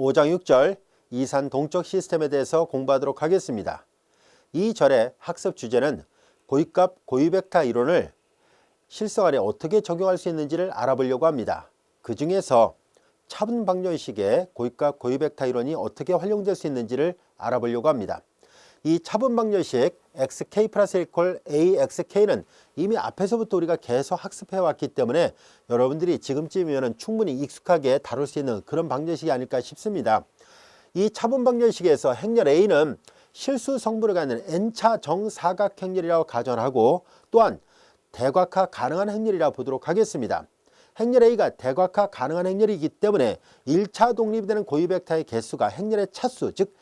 5장 6절 이산 동적 시스템에 대해서 공부하도록 하겠습니다. 이 절의 학습 주제는 고유값 고유벡터 이론을 실생활에 어떻게 적용할 수 있는지를 알아보려고 합니다. 그 중에서 차분 방정식의 고유값 고유벡터 이론이 어떻게 활용될 수 있는지를 알아보려고 합니다. 이 차분 방정식 xk 플러스 1 이퀄 axk는 이미 앞에서부터 우리가 계속 학습해 왔기 때문에 여러분들이 지금쯤이면 충분히 익숙하게 다룰 수 있는 그런 방정식이 아닐까 싶습니다. 이 차분 방정식에서 행렬 a는 실수 성분을 갖는 n차 정사각행렬이라고 가정하고 또한 대각화 가능한 행렬이라고 보도록 하겠습니다. 행렬 a가 대각화 가능한 행렬이기 때문에 1차 독립되는 고유벡터의 개수가 행렬의 차수 즉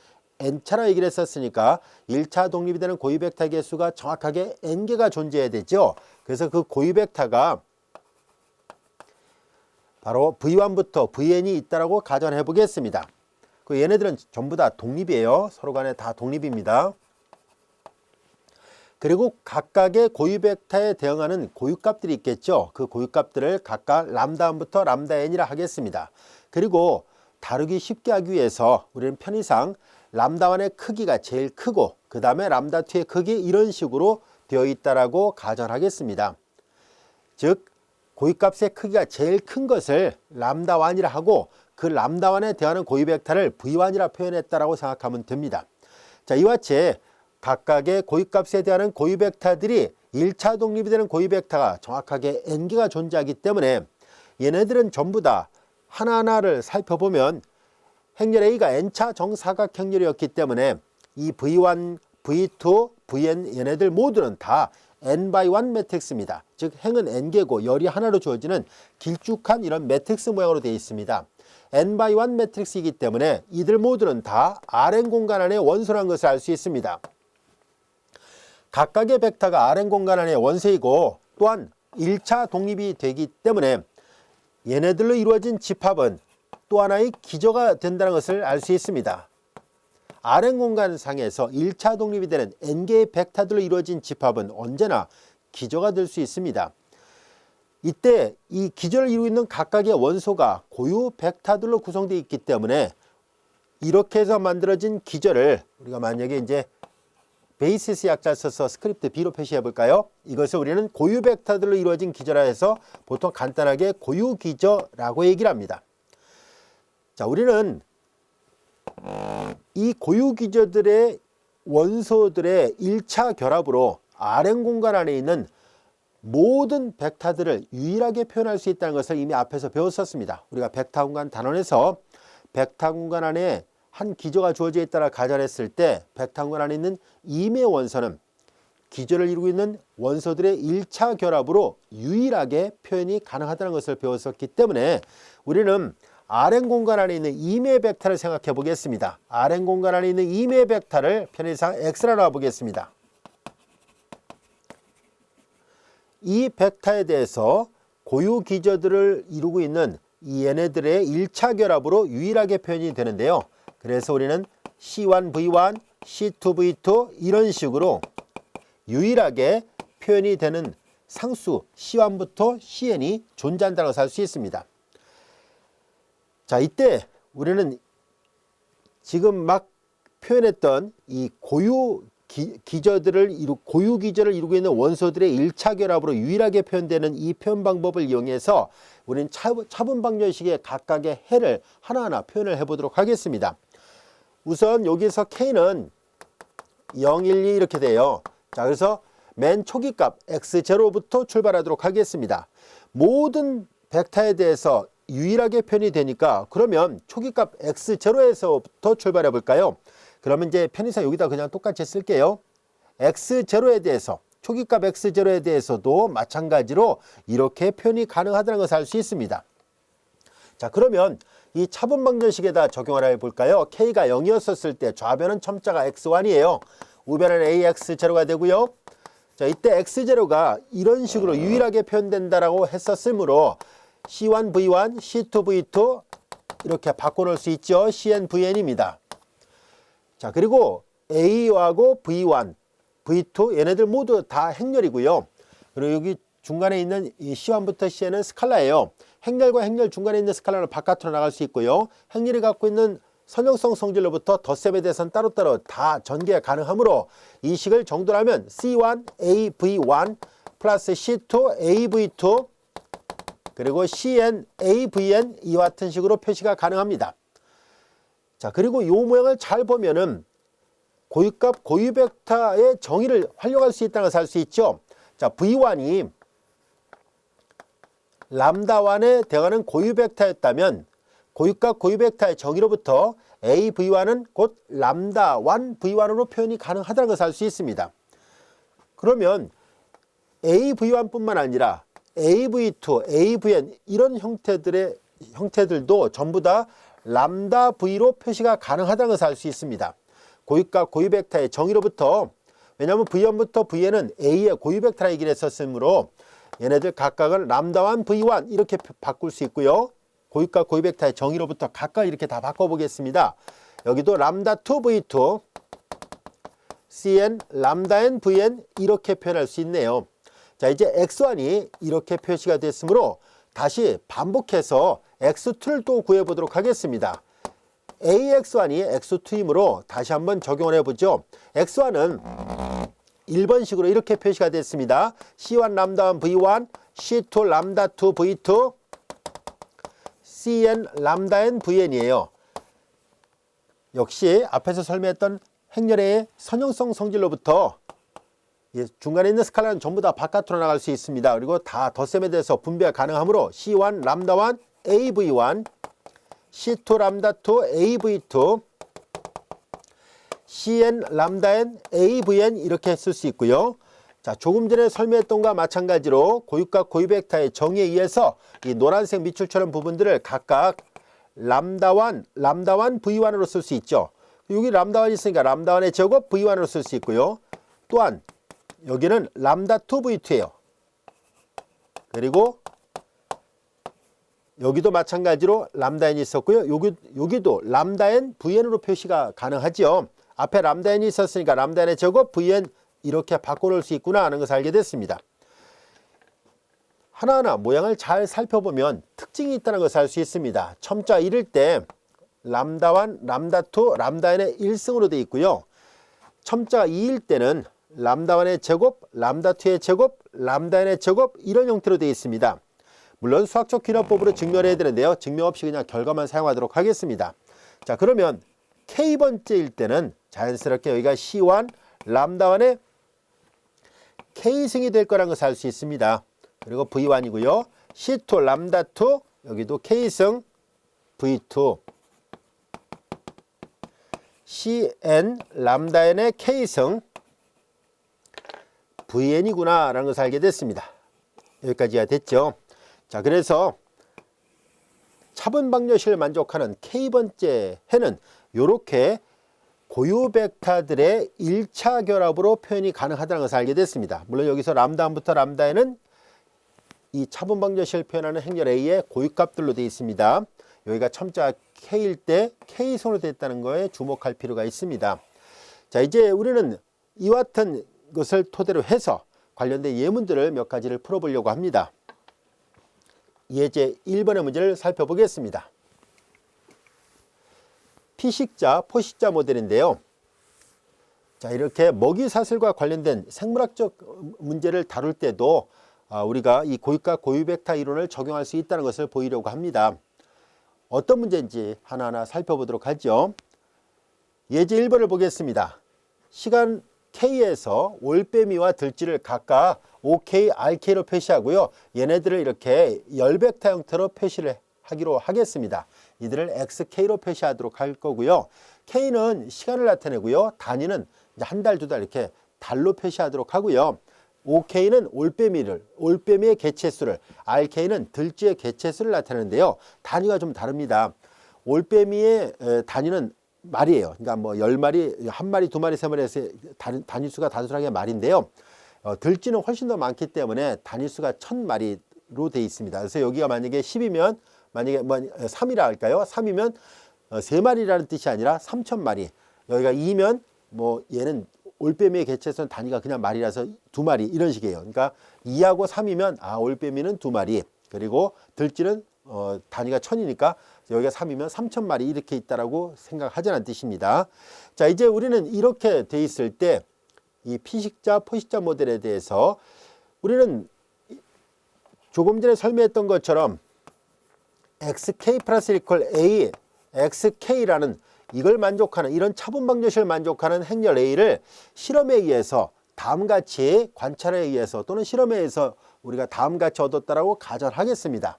n차라 얘기를 했었으니까 1차 독립이 되는 고유벡터의 개수가 정확하게 n개가 존재해야 되죠. 그래서 그 고유벡터가 바로 v1부터 vn이 있다고 가정해 보겠습니다. 그 얘네들은 전부 다 독립이에요. 서로 간에 다 독립입니다. 그리고 각각의 고유벡터에 대응하는 고유값들이 있겠죠. 그 고유값들을 각각 람다1부터 람다 n이라 하겠습니다. 그리고 다루기 쉽게 하기 위해서 우리는 편의상 람다1의 크기가 제일 크고 그 다음에 람다2의 크기 이런 식으로 되어 있다라고 가정하겠습니다. 즉 고유값의 크기가 제일 큰 것을 람다1이라 하고 그 람다1에 대하는 고유벡터를 v1이라 표현했다라고 생각하면 됩니다. 자, 이와 같이 각각의 고유값에 대한 고유벡터들이 1차 독립이 되는 고유벡터가 정확하게 n개가 존재하기 때문에 얘네들은 전부 다 하나하나를 살펴보면 행렬 A가 n차 정사각행렬이었기 때문에 이 V1, V2, Vn 얘네들 모두는 다 n×1 매트릭스입니다. 즉 행은 n개고 열이 하나로 주어지는 길쭉한 이런 매트릭스 모양으로 되어 있습니다. n×1 매트릭스이기 때문에 이들 모두는 다 Rn 공간 안의 원소라는 것을 알 수 있습니다. 각각의 벡터가 Rn 공간 안의 원소이고 또한 1차 독립이 되기 때문에 얘네들로 이루어진 집합은 또 하나의 기저가 된다는 것을 알 수 있습니다. Rn 공간상에서 1차 독립이 되는 n개의 벡터들로 이루어진 집합은 언제나 기저가 될 수 있습니다. 이때 이 기저를 이루고 있는 각각의 원소가 고유 벡터들로 구성되어 있기 때문에 이렇게 해서 만들어진 기저를 우리가 만약에 이제 베이시스 약자를 써서 스크립트 B로 표시해 볼까요? 이것을 우리는 고유 벡터들로 이루어진 기저라 해서 보통 간단하게 고유 기저라고 얘기를 합니다. 자, 우리는 이 고유 기저들의 원소들의 1차 결합으로 Rn 공간 안에 있는 모든 벡터들을 유일하게 표현할 수 있다는 것을 이미 앞에서 배웠었습니다. 우리가 벡터 공간 단원에서 벡터 공간 안에 한 기저가 주어져 있다라 가정했을 때 벡터 공간 안에 있는 임의 원소는 기저를 이루고 있는 원소들의 1차 결합으로 유일하게 표현이 가능하다는 것을 배웠었기 때문에 우리는 Rn 공간 안에 있는 임의 벡터를 생각해 보겠습니다. Rn 공간 안에 있는 임의 벡터를 편의상 X라 놔 보겠습니다. 이 벡터에 대해서 고유 기저들을 이루고 있는 이 얘네들의 1차 결합으로 유일하게 표현이 되는데요. 그래서 우리는 C1V1, C2V2 이런 식으로 유일하게 표현이 되는 상수 C1부터 Cn이 존재한다는 것을 알 수 있습니다. 자, 이때 우리는 지금 막 표현했던 이 고유 기저를 이루고 있는 원소들의 1차 결합으로 유일하게 표현되는 이 표현 방법을 이용해서 우리는 차분 방정식의 각각의 해를 하나하나 표현을 해보도록 하겠습니다. 우선 여기서 K는 0, 1, 2 이렇게 돼요. 자, 그래서 맨 초기값 x0부터 출발하도록 하겠습니다. 모든 벡터에 대해서 유일하게 표현이 되니까 그러면 초기값 x0에서부터 출발해 볼까요? 그러면 이제 편의상 여기다 그냥 똑같이 쓸게요. x0에 대해서 초기값 x0에 대해서도 마찬가지로 이렇게 표현이 가능하다는 것을 알 수 있습니다. 자, 그러면 이 차분 방정식에다 적용을 해볼까요? K가 0이었을 때 좌변은 첨자가 x1이에요. 우변은 ax0가 되고요. 자, 이때 x0가 이런 식으로 유일하게 표현된다라고 했었으므로 C1V1, C2V2 이렇게 바꿔놓을 수 있죠. CNVN입니다. 자, 그리고 A하고 V1, V2 얘네들 모두 다 행렬이고요. 그리고 여기 중간에 있는 이 C1부터 Cn은 스칼라예요. 행렬과 행렬 중간에 있는 스칼라는 바깥으로 나갈 수 있고요. 행렬이 갖고 있는 선형성 성질로부터 덧셈에 대해서는 따로따로 다 전개 가능하므로 이 식을 정돈하면 C1AV1 플러스 C2AV2 그리고 CNAVN 이와 같은 식으로 표시가 가능합니다. 자, 그리고 이 모양을 잘 보면은 고유값, 고유 벡터의 정의를 활용할 수 있다는 것을 알 수 있죠. 자, V1이 람다1에 대응하는 고유 벡터였다면 고유값, 고유 벡터의 정의로부터 AV1은 곧 람다1 V1으로 표현이 가능하다는 것을 알 수 있습니다. 그러면 AV1뿐만 아니라 AV2, AVN 이런 형태들도 전부 다 람다 V로 표시가 가능하다는 것을 알 수 있습니다. 고유값, 고유 벡터의 정의로부터 왜냐하면 V1부터 Vn은 A의 고유 벡터라 얘기를 했었으므로 얘네들 각각은 람다1 V1 이렇게 바꿀 수 있고요. 고유값, 고유 벡터의 정의로부터 각각 이렇게 다 바꿔보겠습니다. 여기도 람다2 V2 CN 람다N VN 이렇게 표현할 수 있네요. 자, 이제 X1이 이렇게 표시가 됐으므로 다시 반복해서 X2를 또 구해보도록 하겠습니다. AX1이 X2이므로 다시 한번 적용을 해보죠. X1은 1번식으로 이렇게 표시가 됐습니다. C1 람다1 V1, C2 람다2 V2, CN 람다N VN이에요. 역시 앞에서 설명했던 행렬의 선형성 성질로부터 중간에 있는 스칼라는 전부 다 바깥으로 나갈 수 있습니다. 그리고 다 덧셈에 대해서 분배가 가능하므로 C1 람다1 AV1, C2 람다2 AV2, CN 람다N AVN 이렇게 쓸 수 있고요. 자, 조금 전에 설명했던 것과 마찬가지로 고유값, 고유 벡터의 정의에 의해서 이 노란색 밑줄처럼 부분들을 각각 람다1 V1으로 쓸 수 있죠. 여기 람다1이 있으니까 람다1의 제곱 V1으로 쓸 수 있고요. 또한 여기는 람다2 V2예요. 그리고 여기도 마찬가지로 람다n이 있었고요. 여기도 람다n VN으로 표시가 가능하죠. 앞에 람다n이 있었으니까 람다n의 제곱 VN 이렇게 바꿔놓을 수 있구나 하는 것을 알게 됐습니다. 하나하나 모양을 잘 살펴보면 특징이 있다는 것을 알 수 있습니다. 첨자 1일 때 람다1, 람다2, 람다n의 1승으로 되어 있고요. 첨자 2일 때는 람다1의 제곱, 람다2의 제곱, 람다n의 제곱 이런 형태로 되어 있습니다. 물론 수학적 귀납법으로 증명해야 되는데요. 증명 없이 그냥 결과만 사용하도록 하겠습니다. 자, 그러면 K번째일 때는 자연스럽게 여기가 C1, 람다1의 K승이 될 거라는 것을 알 수 있습니다. 그리고 V1이고요. C2, 람다2, 여기도 K승, V2, CN, 람다n의 K승, VN이구나 라는 것을 알게 됐습니다. 여기까지가 됐죠. 자, 그래서 차분 방정식을 만족하는 K번째 해는 이렇게 고유 벡터들의 1차 결합으로 표현이 가능하다는 것을 알게 됐습니다. 물론 여기서 람다1부터 람다n은 이 차분 방정식을 표현하는 행렬 A의 고유값들로 되어 있습니다. 여기가 첨자 K일 때 K손으로 되어 있다는 거에 주목할 필요가 있습니다. 자, 이제 우리는 이와 같은 것을 토대로 해서 관련된 예문들을 몇 가지를 풀어보려고 합니다. 예제 1번의 문제를 살펴보겠습니다. 피식자, 포식자 모델인데요. 자, 이렇게 먹이사슬과 관련된 생물학적 문제를 다룰 때도 우리가 이 고유값, 고유 벡터 이론을 적용할 수 있다는 것을 보이려고 합니다. 어떤 문제인지 하나하나 살펴보도록 하죠. 예제 1번을 보겠습니다. 시간 K에서 올빼미와 들쥐를 각각 OK, RK로 표시하고요. 얘네들을 이렇게 열벡터 형태로 표시를 하기로 하겠습니다. 이들을 XK로 표시하도록 할 거고요. K는 시간을 나타내고요. 단위는 한 달, 두 달 이렇게 달로 표시하도록 하고요. OK는 올빼미의 개체수를, RK는 들쥐의 개체수를 나타내는데요. 단위가 좀 다릅니다. 올빼미의 단위는 말이에요. 그러니까 뭐 10마리, 1마리, 2마리, 3마리 해서 단위수가 단순하게 말인데요. 들쥐는 훨씬 더 많기 때문에 단위수가 1000마리로 되어 있습니다. 그래서 여기가 만약에 10이면 만약에 3이라 할까요? 3이면 3마리라는 뜻이 아니라 3000마리. 여기가 2면 뭐 얘는 올빼미의 개체수는 단위가 그냥 말이라서 2마리 이런 식이에요. 그러니까 2하고 3이면 올빼미는 2마리. 그리고 들쥐는 단위가 1000이니까 여기가 3이면 3000마리 이렇게 있다라고 생각하지 않은 뜻입니다. 자, 이제 우리는 이렇게 돼 있을 때 이 피식자, 포식자 모델에 대해서 우리는 조금 전에 설명했던 것처럼 xk 플러스 1 이퀄 a, xk라는 이걸 만족하는 이런 차분 방정식을 만족하는 행렬 a를 실험에 의해서 다음같이 관찰에 의해서 또는 실험에 의해서 우리가 다음같이 얻었다라고 가정하겠습니다.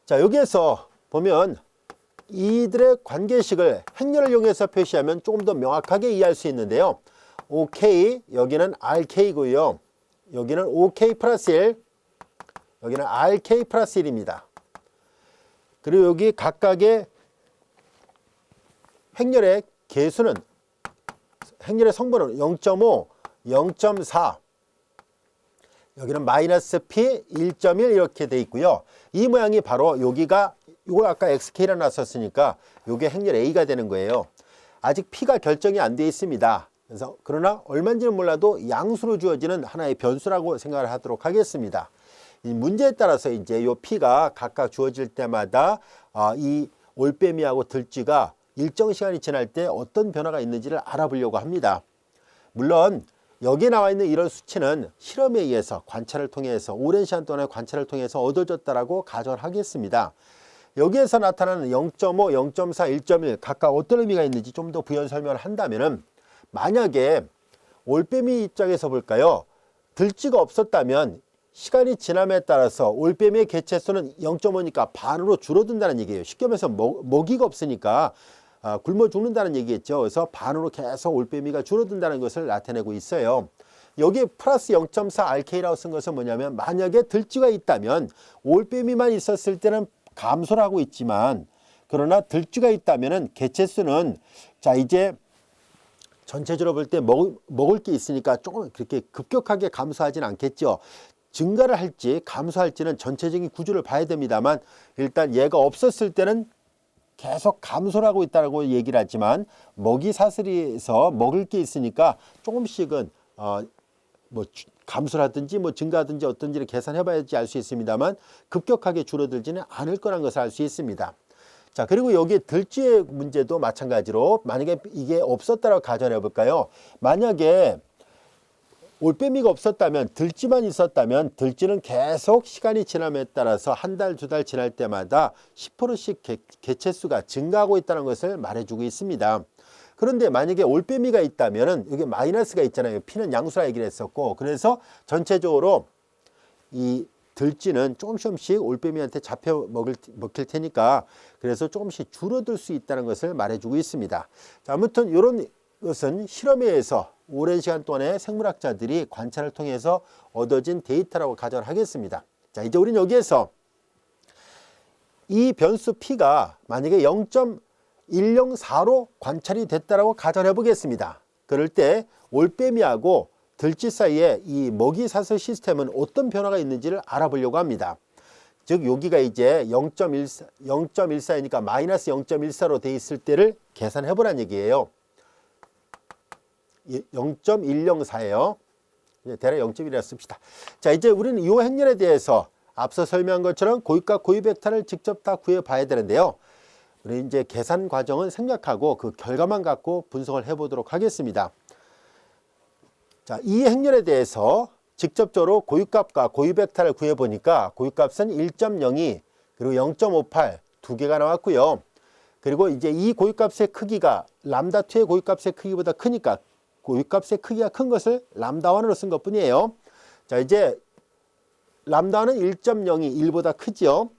자, 여기에서 보면 이들의 관계식을 행렬을 이용해서 표시하면 조금 더 명확하게 이해할 수 있는데요. OK, 여기는 RK고요. 여기는 OK 플러스 1, 여기는 RK 플러스 1입니다. 그리고 여기 각각의 행렬의 개수는, 행렬의 성분은 0.5, 0.4, 여기는 마이너스 P, 1.1 이렇게 돼 있고요. 이 모양이 바로 여기가, 이걸 아까 XK라 놨었으니까 이게 행렬 A가 되는 거예요. 아직 P가 결정이 안 돼 있습니다. 그래서 그러나 얼마인지는 몰라도 양수로 주어지는 하나의 변수라고 생각을 하도록 하겠습니다. 이 문제에 따라서 이제 이 P가 각각 주어질 때마다 이 올빼미하고 들쥐가 일정 시간이 지날 때 어떤 변화가 있는지를 알아보려고 합니다. 물론 여기 나와 있는 이런 수치는 실험에 의해서 관찰을 통해서 오랜 시간 동안의 관찰을 통해서 얻어졌다라고 가정을 하겠습니다. 여기에서 나타나는 0.5, 0.4, 1.1 각각 어떤 의미가 있는지 좀 더 부연 설명을 한다면은 만약에 올빼미 입장에서 볼까요? 들쥐가 없었다면 시간이 지남에 따라서 올빼미의 개체수는 0.5니까 반으로 줄어든다는 얘기예요. 쉽게 말해서 먹이가 없으니까 굶어 죽는다는 얘기겠죠. 그래서 반으로 계속 올빼미가 줄어든다는 것을 나타내고 있어요. 여기 플러스 0.4 RK라고 쓴 것은 뭐냐면 만약에 들쥐가 있다면 올빼미만 있었을 때는 감소를 하고 있지만 그러나 들쥐가 있다면 개체수는 자 이제 전체적으로 볼 때 먹을 게 있으니까 조금 그렇게 급격하게 감소하지는 않겠죠. 증가를 할지 감소할지는 전체적인 구조를 봐야 됩니다만 일단 얘가 없었을 때는 계속 감소를 하고 있다고 얘기를 하지만 먹이 사슬에서 먹을 게 있으니까 조금씩은 뭐 감소라든지 뭐 증가하든지 어떤지를 계산해 봐야지 알 수 있습니다만 급격하게 줄어들지는 않을 거란 것을 알 수 있습니다. 자, 그리고 여기 들쥐의 문제도 마찬가지로 만약에 이게 없었다고 가정해 볼까요? 만약에 올빼미가 없었다면 들쥐만 있었다면 들쥐는 계속 시간이 지남에 따라서 한 달, 두 달 지날 때마다 10%씩 개체수가 증가하고 있다는 것을 말해주고 있습니다. 그런데 만약에 올빼미가 있다면 여기 마이너스가 있잖아요. P는 양수라 얘기를 했었고 그래서 전체적으로 이 들쥐는 조금씩 올빼미한테 잡혀 먹힐 테니까 그래서 조금씩 줄어들 수 있다는 것을 말해주고 있습니다. 자, 아무튼 이런 것은 실험에 의해서 오랜 시간 동안에 생물학자들이 관찰을 통해서 얻어진 데이터라고 가정을 하겠습니다. 자, 이제 우리는 여기에서 이 변수 P가 만약에 0.104로 관찰이 됐다라고 가정해 보겠습니다. 그럴 때 올빼미하고 들쥐 사이에 이 먹이 사슬 시스템은 어떤 변화가 있는지를 알아보려고 합니다. 즉 여기가 이제 0.14이니까 마이너스 0.14로 돼 있을 때를 계산해 보란 얘기예요. 0.104예요. 대략 0.1이라 씁시다. 자, 이제 우리는 이 행렬에 대해서 앞서 설명한 것처럼 고유값, 고유벡터를 직접 다 구해 봐야 되는데요. 우리 이제 계산 과정은 생략하고 그 결과만 갖고 분석을 해 보도록 하겠습니다. 자, 이 행렬에 대해서 직접적으로 고유값과 고유벡터를 구해 보니까 고유값은 1.02 그리고 0.58 두 개가 나왔고요. 그리고 이제 이 고유값의 크기가 람다2의 고유값의 크기보다 크니까 고유값의 크기가 큰 것을 람다1으로 쓴 것 뿐이에요. 자, 이제 람다1은 1.02 1보다 크죠.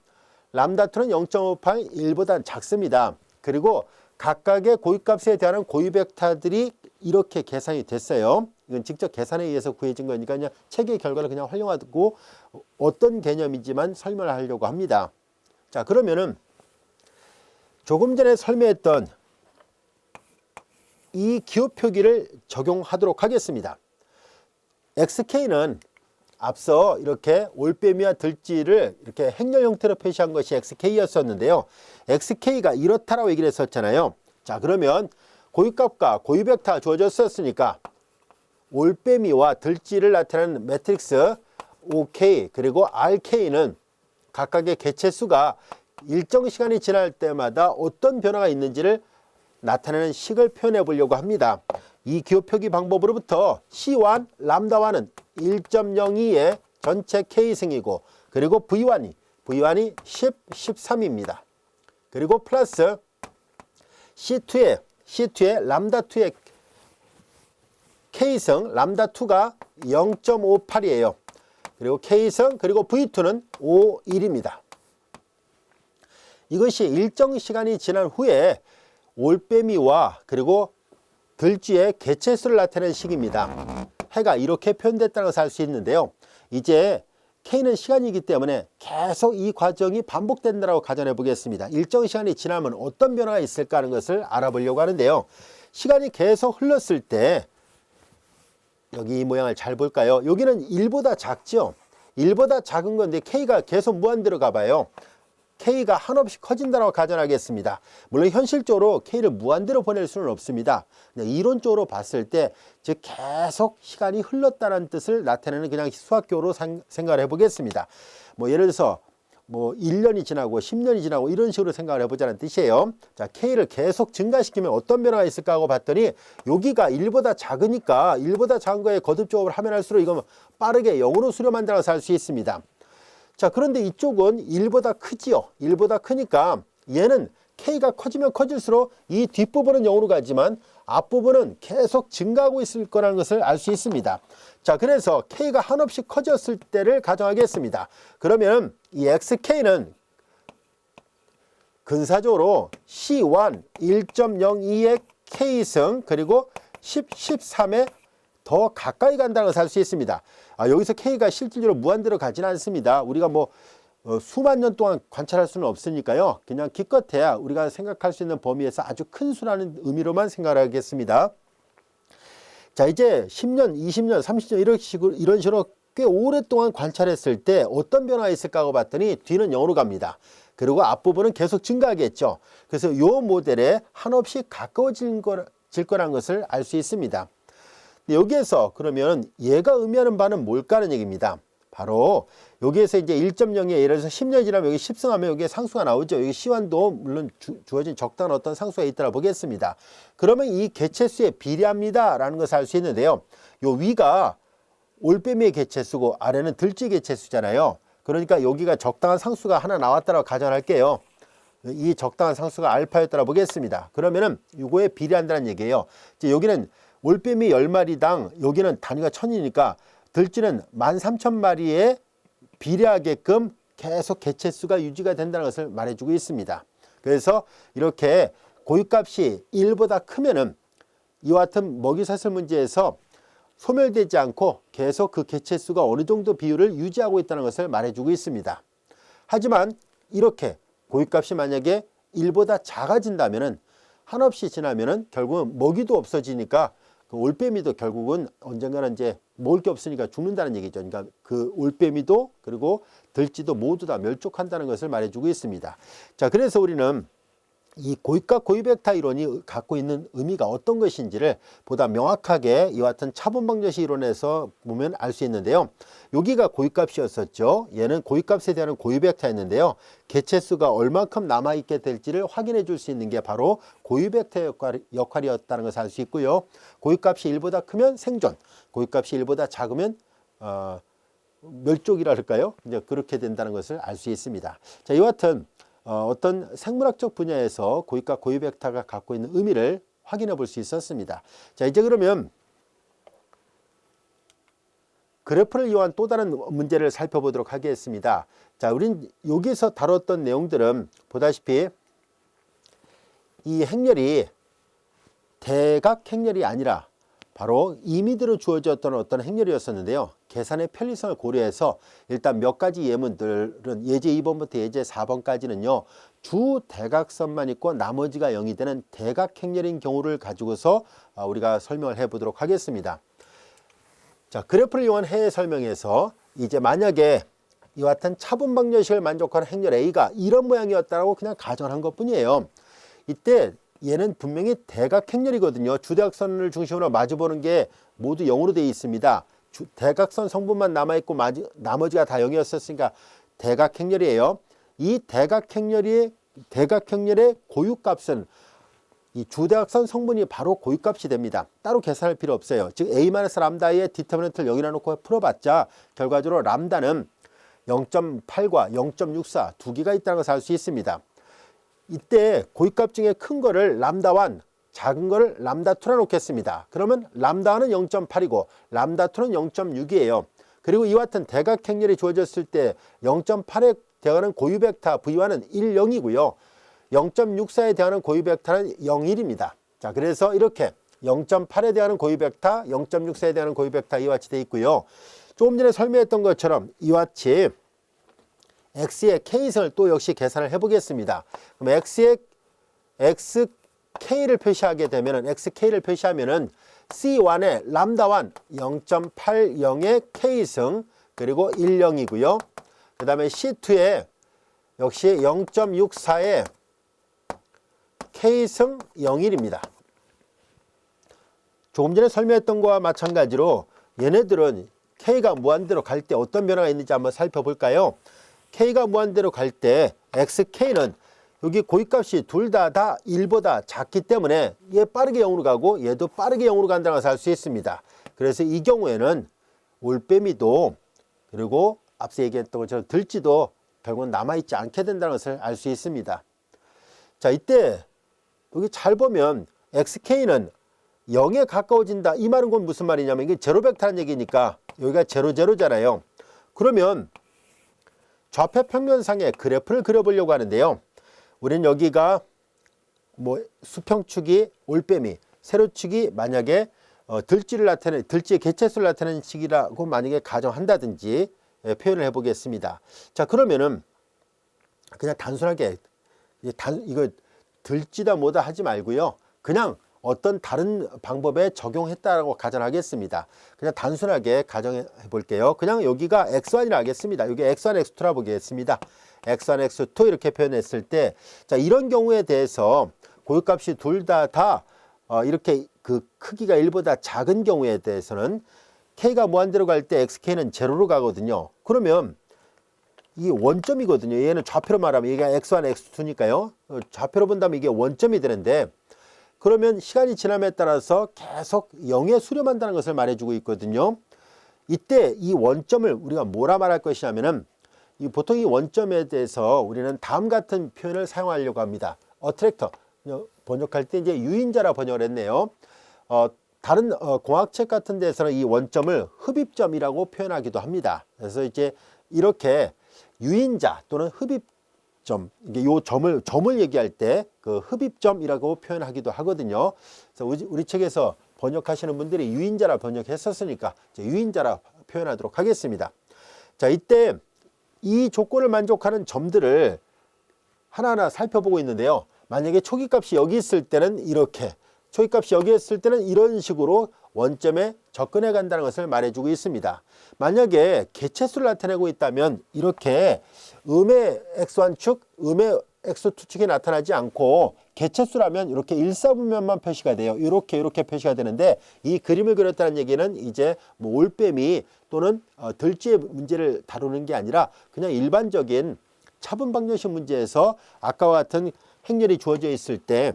람다2는 0.58 1보다 작습니다. 그리고 각각의 고유값에 대한 고유벡터들이 이렇게 계산이 됐어요. 이건 직접 계산에 의해서 구해진 거니까 그냥 책의 결과를 그냥 활용하고 어떤 개념이지만 설명을 하려고 합니다. 자, 그러면은 조금 전에 설명했던 이 기호 표기를 적용하도록 하겠습니다. XK는 앞서 이렇게 올빼미와 들쥐를 이렇게 행렬 형태로 표시한 것이 XK였었는데요. XK가 이렇다라고 얘기를 했었잖아요. 자, 그러면 고유값과 고유벡터가 주어졌었으니까 올빼미와 들쥐를 나타내는 매트릭스 OK 그리고 RK는 각각의 개체수가 일정 시간이 지날 때마다 어떤 변화가 있는지를 나타내는 식을 표현해 보려고 합니다. 이 기호 표기 방법으로부터 C1, 람다1은 1.02의 전체 K승이고 그리고 V1이 10, 13입니다. 그리고 플러스 C2의 람다2의 K승 람다2가 0.58이에요. 그리고 K승 그리고 V2는 5.1입니다. 이것이 일정 시간이 지난 후에 올빼미와 그리고 들쥐의 개체수를 나타내는 식입니다. 해가 이렇게 표현됐다는 것을 알 수 있는데요. 이제 K는 시간이기 때문에 계속 이 과정이 반복된다고 가정해 보겠습니다. 일정 시간이 지나면 어떤 변화가 있을까 하는 것을 알아보려고 하는데요. 시간이 계속 흘렀을 때 여기 이 모양을 잘 볼까요? 여기는 1보다 작죠. 1보다 작은 건데 K가 계속 무한대로 가봐요. K가 한없이 커진다고 가정하겠습니다. 물론 현실적으로 K를 무한대로 보낼 수는 없습니다. 이론적으로 봤을 때 즉 계속 시간이 흘렀다는 뜻을 나타내는 그냥 수학적으로 생각을 해보겠습니다. 뭐 예를 들어서 뭐 1년이 지나고 10년이 지나고 이런 식으로 생각을 해보자는 뜻이에요. 자, K를 계속 증가시키면 어떤 변화가 있을까 하고 봤더니 여기가 1보다 작으니까 1보다 작은 거에 거듭적으로 하면 할수록 이건 빠르게 0으로 수렴한다고 할 수 있습니다. 자, 그런데 이쪽은 1보다 크지요. 1보다 크니까 얘는 K가 커지면 커질수록 이 뒷부분은 0으로 가지만 앞부분은 계속 증가하고 있을 거라는 것을 알 수 있습니다. 자, 그래서 K가 한없이 커졌을 때를 가정하겠습니다. 그러면 이 XK는 근사적으로 C1 1.02의 K승 그리고 10, 13에 더 가까이 간다는 것을 알 수 있습니다. 여기서 K가 실질적으로 무한대로 가지는 않습니다. 우리가 뭐 수만 년 동안 관찰할 수는 없으니까요. 그냥 기껏해야 우리가 생각할 수 있는 범위에서 아주 큰 수라는 의미로만 생각하겠습니다. 자, 이제 10년, 20년, 30년 이런 식으로 꽤 오랫동안 관찰했을 때 어떤 변화가 있을까 하고 봤더니 뒤는 0으로 갑니다. 그리고 앞부분은 계속 증가하겠죠. 그래서 이 모델에 한없이 가까워질 거라는 것을 알 수 있습니다. 여기에서 그러면 얘가 의미하는 바는 뭘까 하는 얘기입니다. 바로 여기에서 이제 1.0에 예를 들어서 10년이 지나면 여기 10승하면 여기에 상수가 나오죠. 여기 C1도 물론 주어진 적당한 어떤 상수가 있다고 보겠습니다. 그러면 이 개체수에 비례합니다 라는 것을 알 수 있는데요. 요 위가 올빼미의 개체수고 아래는 들쥐 개체수잖아요. 그러니까 여기가 적당한 상수가 하나 나왔다고 가정할게요. 이 적당한 상수가 알파였다고 보겠습니다. 그러면은 이거에 비례한다는 얘기예요. 이제 여기는 올빼미 10마리당 여기는 단위가 1000이니까 들쥐는 13,000마리에 비례하게끔 계속 개체수가 유지가 된다는 것을 말해주고 있습니다. 그래서 이렇게 고유값이 1보다 크면은 이와 같은 먹이사슬 문제에서 소멸되지 않고 계속 그 개체수가 어느 정도 비율을 유지하고 있다는 것을 말해주고 있습니다. 하지만 이렇게 고유값이 만약에 1보다 작아진다면은 한없이 지나면은 결국은 먹이도 없어지니까 그 올빼미도 결국은 언젠가는 이제 먹을 게 없으니까 죽는다는 얘기죠. 그러니까 그 올빼미도 그리고 들쥐도 모두 다 멸족한다는 것을 말해주고 있습니다. 자, 그래서 우리는 이 고유값 고유벡터 이론이 갖고 있는 의미가 어떤 것인지를 보다 명확하게 이와 같은 차분방정식 이론에서 보면 알 수 있는데요. 여기가 고유값이었었죠. 얘는 고유값에 대한 고유벡터였는데요. 개체수가 얼만큼 남아있게 될지를 확인해 줄 수 있는 게 바로 고유벡터 역할이었다는 것을 알 수 있고요. 고유값이 1보다 크면 생존, 고유값이 1보다 작으면 멸족이라 할까요? 이제 그렇게 된다는 것을 알 수 있습니다. 자, 이와 같은 어떤 생물학적 분야에서 고유값 고유벡터가 갖고 있는 의미를 확인해 볼 수 있었습니다. 자, 이제 그러면 그래프를 이용한 또 다른 문제를 살펴보도록 하겠습니다. 자, 우린 여기서 다뤘던 내용들은 보다시피 이 행렬이 대각 행렬이 아니라 바로 임의대로 주어졌던 어떤 행렬이었었는데요. 계산의 편리성을 고려해서 일단 몇 가지 예문들은 예제 2번부터 예제 4번까지는요. 주 대각선만 있고 나머지가 0이 되는 대각 행렬인 경우를 가지고서 우리가 설명을 해보도록 하겠습니다. 자, 그래프를 이용한 해외 설명에서 이제 만약에 이와 같은 차분방정식을 만족하는 행렬 A가 이런 모양이었다고 그냥 가정한 것뿐이에요. 이때 얘는 분명히 대각 행렬이거든요. 주대각선을 중심으로 마주보는 게 모두 0으로 되어 있습니다. 대각선 성분만 남아있고 나머지가 다 0이었으니까 대각행렬이에요. 이 대각행렬의 고유값은 이 주대각선 성분이 바로 고유값이 됩니다. 따로 계산할 필요 없어요. 즉 A-람다의 디터미넌트를 여기다 놓고 풀어봤자 결과적으로 람다는 0.8과 0.64 두 개가 있다는 것을 알 수 있습니다. 이때 고유값 중에 큰 거를 람다1, 작은 거를 람다2라 놓겠습니다. 그러면 람다1은 0.8이고 람다2는 0.6이에요. 그리고 이와 같은 대각행렬이 주어졌을 때 0.8에 대하는 고유 벡터 V1은 1, 0이고요. 0.64에 대하는 고유 벡터는 0, 1입니다. 자, 그래서 이렇게 0.8에 대하는 고유 벡터, 0.64에 대하는 고유 벡터 이와 같이 되어 있고요. 조금 전에 설명했던 것처럼 이와 같이 x의 k승을 또 역시 계산을 해보겠습니다. 그럼 xk를 표시하면은 C1에 람다1 0.80의 k승 그리고 1, 0이고요. 그 다음에 C2에 역시 0.64의 k승 0일입니다. 조금 전에 설명했던 것과 마찬가지로 얘네들은 k가 무한대로 갈 때 어떤 변화가 있는지 한번 살펴볼까요? k가 무한대로 갈 때 xk는 여기 고유값이 둘 다 1보다 작기 때문에 얘 빠르게 0으로 가고 얘도 빠르게 0으로 간다는 것을 알 수 있습니다. 그래서 이 경우에는 올빼미도 그리고 앞서 얘기했던 것처럼 들지도 결국은 남아있지 않게 된다는 것을 알 수 있습니다. 자, 이때 여기 잘 보면 xk는 0에 가까워진다. 이 말은 곧 무슨 말이냐면 이게 제로 벡터라는 얘기니까 여기가 0, 0잖아요. 그러면 좌표 평면상의 그래프를 그려보려고 하는데요. 우리는 여기가 뭐 수평축이 올빼미, 세로축이 만약에 들지의 개체수를 나타내는 식이라고 만약에 가정한다든지 표현을 해보겠습니다. 자, 그러면은 그냥 단순하게 이거 들지다 뭐다 하지 말고요. 그냥 어떤 다른 방법에 적용했다라고 가정하겠습니다. 그냥 단순하게 가정해 볼게요. 그냥 여기가 x1이라 하겠습니다. 여기 x1, x2라 보겠습니다. x1, x2 이렇게 표현했을 때, 자, 이런 경우에 대해서 고유값이 둘 다 이렇게 그 크기가 1보다 작은 경우에 대해서는 k가 무한대로 갈 때 xk는 제로로 가거든요. 그러면 이 원점이거든요. 얘는 좌표로 말하면 얘가 x1, x2니까요. 좌표로 본다면 이게 원점이 되는데, 그러면 시간이 지남에 따라서 계속 0에 수렴한다는 것을 말해주고 있거든요. 이때 이 원점을 우리가 뭐라 말할 것이냐면은 보통 이 원점에 대해서 우리는 다음 같은 표현을 사용하려고 합니다. 어트랙터 번역할 때 이제 유인자라 번역을 했네요. 다른 공학책 같은 데서는 이 원점을 흡입점이라고 표현하기도 합니다. 그래서 이제 이렇게 유인자 또는 흡입점, 이게 요 점을 얘기할 때 그 흡입점이라고 표현하기도 하거든요. 그래서 우리 책에서 번역하시는 분들이 유인자라 번역했었으니까 이제 유인자라 표현하도록 하겠습니다. 자, 이때 이 조건을 만족하는 점들을 하나하나 살펴보고 있는데요. 만약에 초기값이 여기 있을 때는 이렇게, 초기값이 여기 있을 때는 이런 식으로 원점에 접근해 간다는 것을 말해주고 있습니다. 만약에 개체수를 나타내고 있다면 이렇게 음의 x1축, 음의 x2축이 나타나지 않고 개체수라면 이렇게 일사분면만 표시가 돼요. 이렇게 표시가 되는데, 이 그림을 그렸다는 얘기는 이제 뭐 올빼미 또는 들쥐의 문제를 다루는 게 아니라 그냥 일반적인 차분 방정식 문제에서 아까와 같은 행렬이 주어져 있을 때,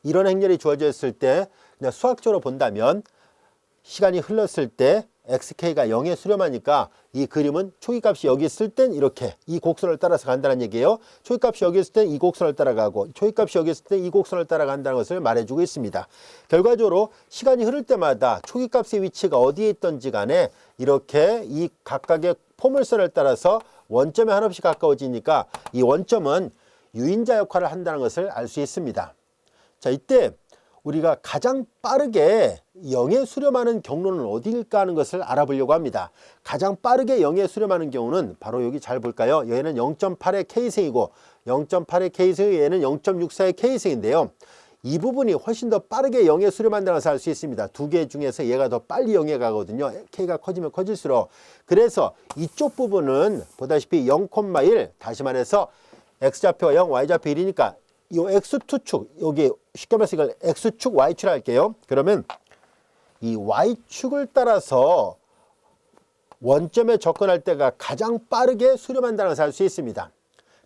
이런 행렬이 주어져 있을 때 그냥 수학적으로 본다면 시간이 흘렀을 때 xk가 0에 수렴하니까 이 그림은 초기값이 여기 있을 땐 이렇게 이 곡선을 따라서 간다는 얘기예요. 초기값이 여기 있을 땐 이 곡선을 따라가고 초기값이 여기 있을 땐 이 곡선을 따라간다는 것을 말해주고 있습니다. 결과적으로 시간이 흐를 때마다 초기값의 위치가 어디에 있던지 간에 이렇게 이 각각의 포물선을 따라서 원점에 한없이 가까워지니까 이 원점은 유인자 역할을 한다는 것을 알 수 있습니다. 자, 이때 우리가 가장 빠르게 0에 수렴하는 경로는 어디일까 하는 것을 알아보려고 합니다. 가장 빠르게 0에 수렴하는 경우는 바로 여기 잘 볼까요? 얘는 0.8의 K승이고 0.8의 K승이 얘는 0.64의 K승인데요. 이 부분이 훨씬 더 빠르게 0에 수렴한다는 것을 알 수 있습니다. 두 개 중에서 얘가 더 빨리 0에 가거든요. K가 커지면 커질수록. 그래서 이쪽 부분은 보다시피 0,1, 다시 말해서 X좌표가 0, Y좌표 1이니까 이 X2축, 여기 쉽게 말해서 이걸 X축, Y축을 할게요. 그러면 이 Y축을 따라서 원점에 접근할 때가 가장 빠르게 수렴한다는 것을 알 수 있습니다.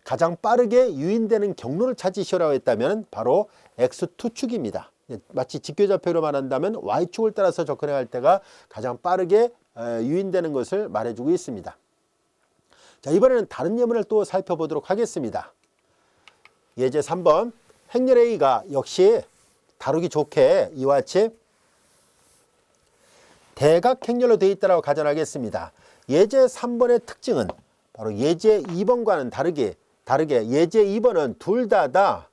가장 빠르게 유인되는 경로를 찾으시라고 했다면 바로 X2축입니다. 마치 직교좌표로 말한다면 Y축을 따라서 접근해 갈 때가 가장 빠르게 유인되는 것을 말해주고 있습니다. 자, 이번에는 다른 예문을 또 살펴보도록 하겠습니다. 예제 3번 행렬 A가 역시 다루기 좋게 이와 같이 대각행렬로 되어 있다고 가정하겠습니다. 예제 3번의 특징은 바로 예제 2번과는 다르게 예제 2번은 둘 다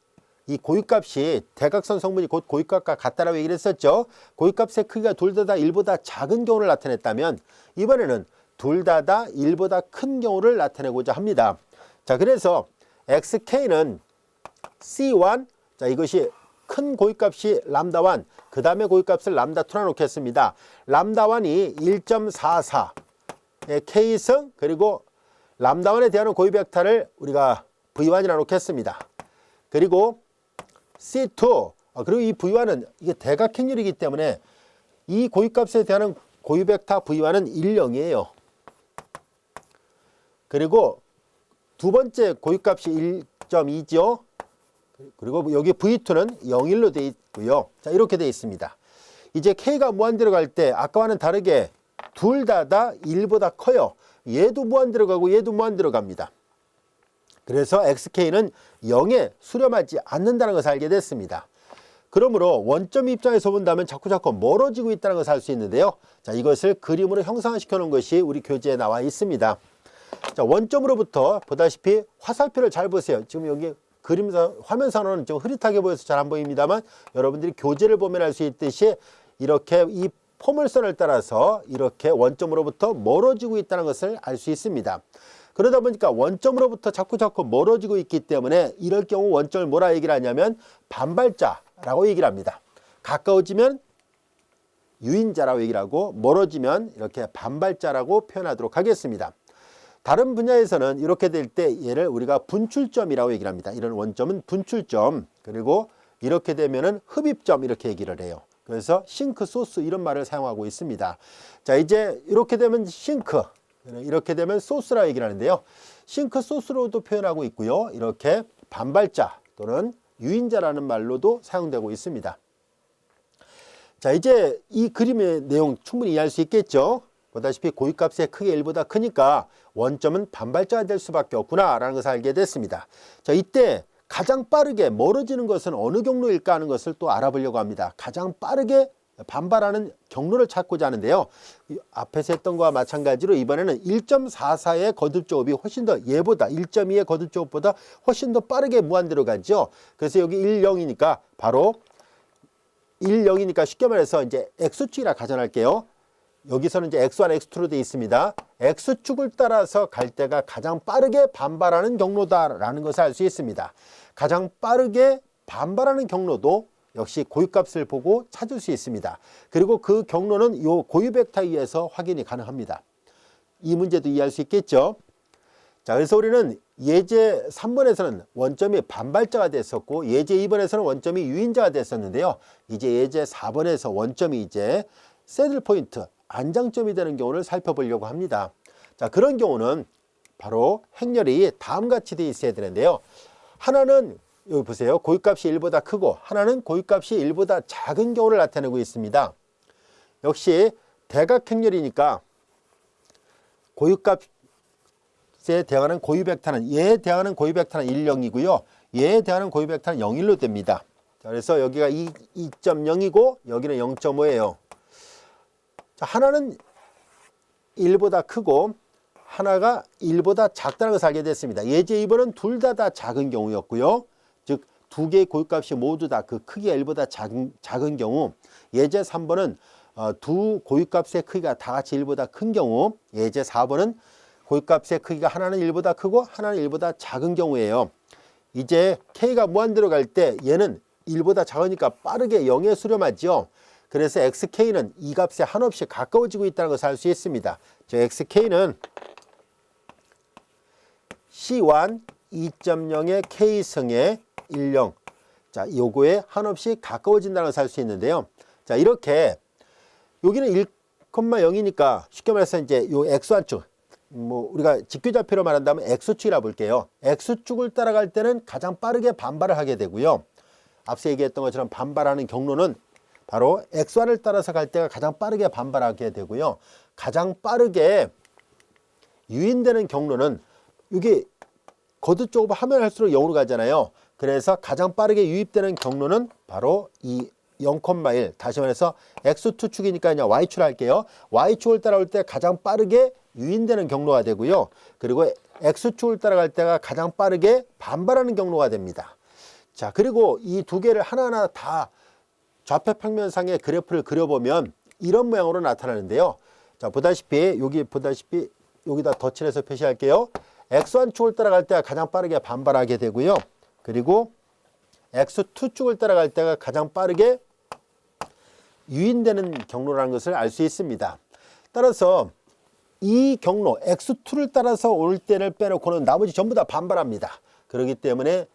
이 고유값이 대각선 성분이 곧 고유값과 같다라고 얘기를 했었죠. 고유값의 크기가 둘 다 1보다 작은 경우를 나타냈다면 이번에는 둘 다 1보다 큰 경우를 나타내고자 합니다. 자, 그래서 xk는 c1, 자, 이것이 큰 고유값이 람다1, 그 다음에 고유값을 람다2라 놓겠습니다. 람다1이 1.44, k승, 그리고 람다1에 대한 고유 벡터를 우리가 v1이라 놓겠습니다. 그리고 c2, 그리고 이 v1은 이게 대각행렬이기 때문에 이 고유값에 대한 고유 벡터 v1은 1, 0이에요. 그리고 두 번째 고유값이 1.2죠. 그리고 여기 v2는 0일로 되어 있고요. 자, 이렇게 되어 있습니다. 이제 k가 무한대로 갈 때 아까와는 다르게 둘 다 1보다 커요. 얘도 무한대로 가고 얘도 무한대로 갑니다. 그래서 xk는 0에 수렴하지 않는다는 것을 알게 됐습니다. 그러므로 원점 입장에서 본다면 자꾸 멀어지고 있다는 것을 알 수 있는데요. 자, 이것을 그림으로 형상시켜 놓은 것이 우리 교재에 나와 있습니다. 자, 원점으로부터 보다시피 화살표를 잘 보세요. 지금 여기 그림상 화면상으로는 좀 흐릿하게 보여서 잘 안 보입니다만 여러분들이 교재를 보면 알 수 있듯이 이렇게 이 포물선을 따라서 이렇게 원점으로부터 멀어지고 있다는 것을 알 수 있습니다. 그러다 보니까 원점으로부터 자꾸 멀어지고 있기 때문에 이럴 경우 원점을 뭐라 얘기를 하냐면 반발자라고 얘기를 합니다. 가까워지면 유인자라고 얘기를 하고 멀어지면 이렇게 반발자라고 표현하도록 하겠습니다. 다른 분야에서는 이렇게 될 때 얘를 우리가 분출점이라고 얘기를 합니다. 이런 원점은 분출점, 그리고 이렇게 되면은 흡입점 이렇게 얘기를 해요. 그래서 싱크 소스 이런 말을 사용하고 있습니다. 자, 이제 이렇게 되면 싱크, 이렇게 되면 소스라고 얘기를 하는데요. 싱크 소스로도 표현하고 있고요. 이렇게 반발자 또는 유인자라는 말로도 사용되고 있습니다. 자, 이제 이 그림의 내용 충분히 이해할 수 있겠죠? 보다시피 고유값의 크게 1보다 크니까 원점은 반발자가 될 수밖에 없구나 라는 것을 알게 됐습니다. 자, 이때 가장 빠르게 멀어지는 것은 어느 경로일까 하는 것을 또 알아보려고 합니다. 가장 빠르게 반발하는 경로를 찾고자 하는데요. 앞에서 했던 것과 마찬가지로 이번에는 1.44의 거듭조업이 훨씬 더 얘보다 1.2의 거듭조업보다 훨씬 더 빠르게 무한대로 가죠. 그래서 여기 1, 0이니까 바로 1, 0이니까 쉽게 말해서 이제 X축이라 가정할게요. 여기서는 이제 X1, X2로 되어 있습니다. X축을 따라서 갈 때가 가장 빠르게 반발하는 경로다라는 것을 알 수 있습니다. 가장 빠르게 반발하는 경로도 역시 고유값을 보고 찾을 수 있습니다. 그리고 그 경로는 이 고유 벡터에 의해서 확인이 가능합니다. 이 문제도 이해할 수 있겠죠? 자, 그래서 우리는 예제 3번에서는 원점이 반발자가 됐었고 예제 2번에서는 원점이 유인자가 됐었는데요. 이제 예제 4번에서 원점이 이제 새들 포인트, 안장점이 되는 경우를 살펴보려고 합니다. 자, 그런 경우는 바로 행렬이 다음과 같이 되어 있어야 되는데요. 하나는 여기 보세요. 고유값이 1보다 크고 하나는 고유값이 1보다 작은 경우를 나타내고 있습니다. 역시 대각행렬이니까 고유값에 대항하는 고유 벡터는 얘에 대항하는 고유 벡터는 1, 0이고요. 얘에 대항하는 고유 벡터는 0, 1로 됩니다. 자, 그래서 여기가 2.0이고 여기는 0.5예요. 자, 하나는 1보다 크고 하나가 1보다 작다는 것을 알게 됐습니다. 예제 2번은 둘 다 작은 경우였고요. 즉 두 개의 고유값이 모두 다 그 크기가 1보다 작은 경우, 예제 3번은 두 고유값의 크기가 다 같이 1보다 큰 경우, 예제 4번은 고유값의 크기가 하나는 1보다 크고 하나는 1보다 작은 경우예요. 이제 K가 무한대로 갈 때 얘는 1보다 작으니까 빠르게 0에 수렴하죠. 그래서 XK는 이 값에 한없이 가까워지고 있다는 것을 알 수 있습니다. 즉 XK는 C1 2.0의 K승의 10. 자, 요거에 한없이 가까워진다는 것을 알 수 있는데요. 자, 이렇게 여기는 2,0이니까 쉽게 말해서 이제 요 X환축, 뭐 우리가 직교좌표로 말한다면 X축이라 볼게요. X축을 따라갈 때는 가장 빠르게 반발을 하게 되고요. 앞서 얘기했던 것처럼 반발하는 경로는 바로 X환을 따라서 갈 때가 가장 빠르게 반발하게 되고요. 가장 빠르게 유인되는 경로는 이게 거듭 하면 할수록 0으로 가잖아요. 그래서 가장 빠르게 유입되는 경로는 바로 이 0,1, 다시 말해서 X2축이니까 그냥 Y축을 할게요. Y축을 따라올 때 가장 빠르게 유인되는 경로가 되고요. 그리고 X축을 따라갈 때가 가장 빠르게 반발하는 경로가 됩니다. 자, 그리고 이 두 개를 하나하나 다 좌표 평면상의 그래프를 그려보면 이런 모양으로 나타나는데요. 자, 보다시피 여기다 덧칠해서 표시할게요. X1축을 따라갈 때가 가장 빠르게 반발하게 되고요. 그리고 X2축을 따라갈 때가 가장 빠르게 유인되는 경로라는 것을 알 수 있습니다. 따라서 이 경로 X2를 따라서 올 때를 빼놓고는 나머지 전부 다 반발합니다. 그렇기 때문에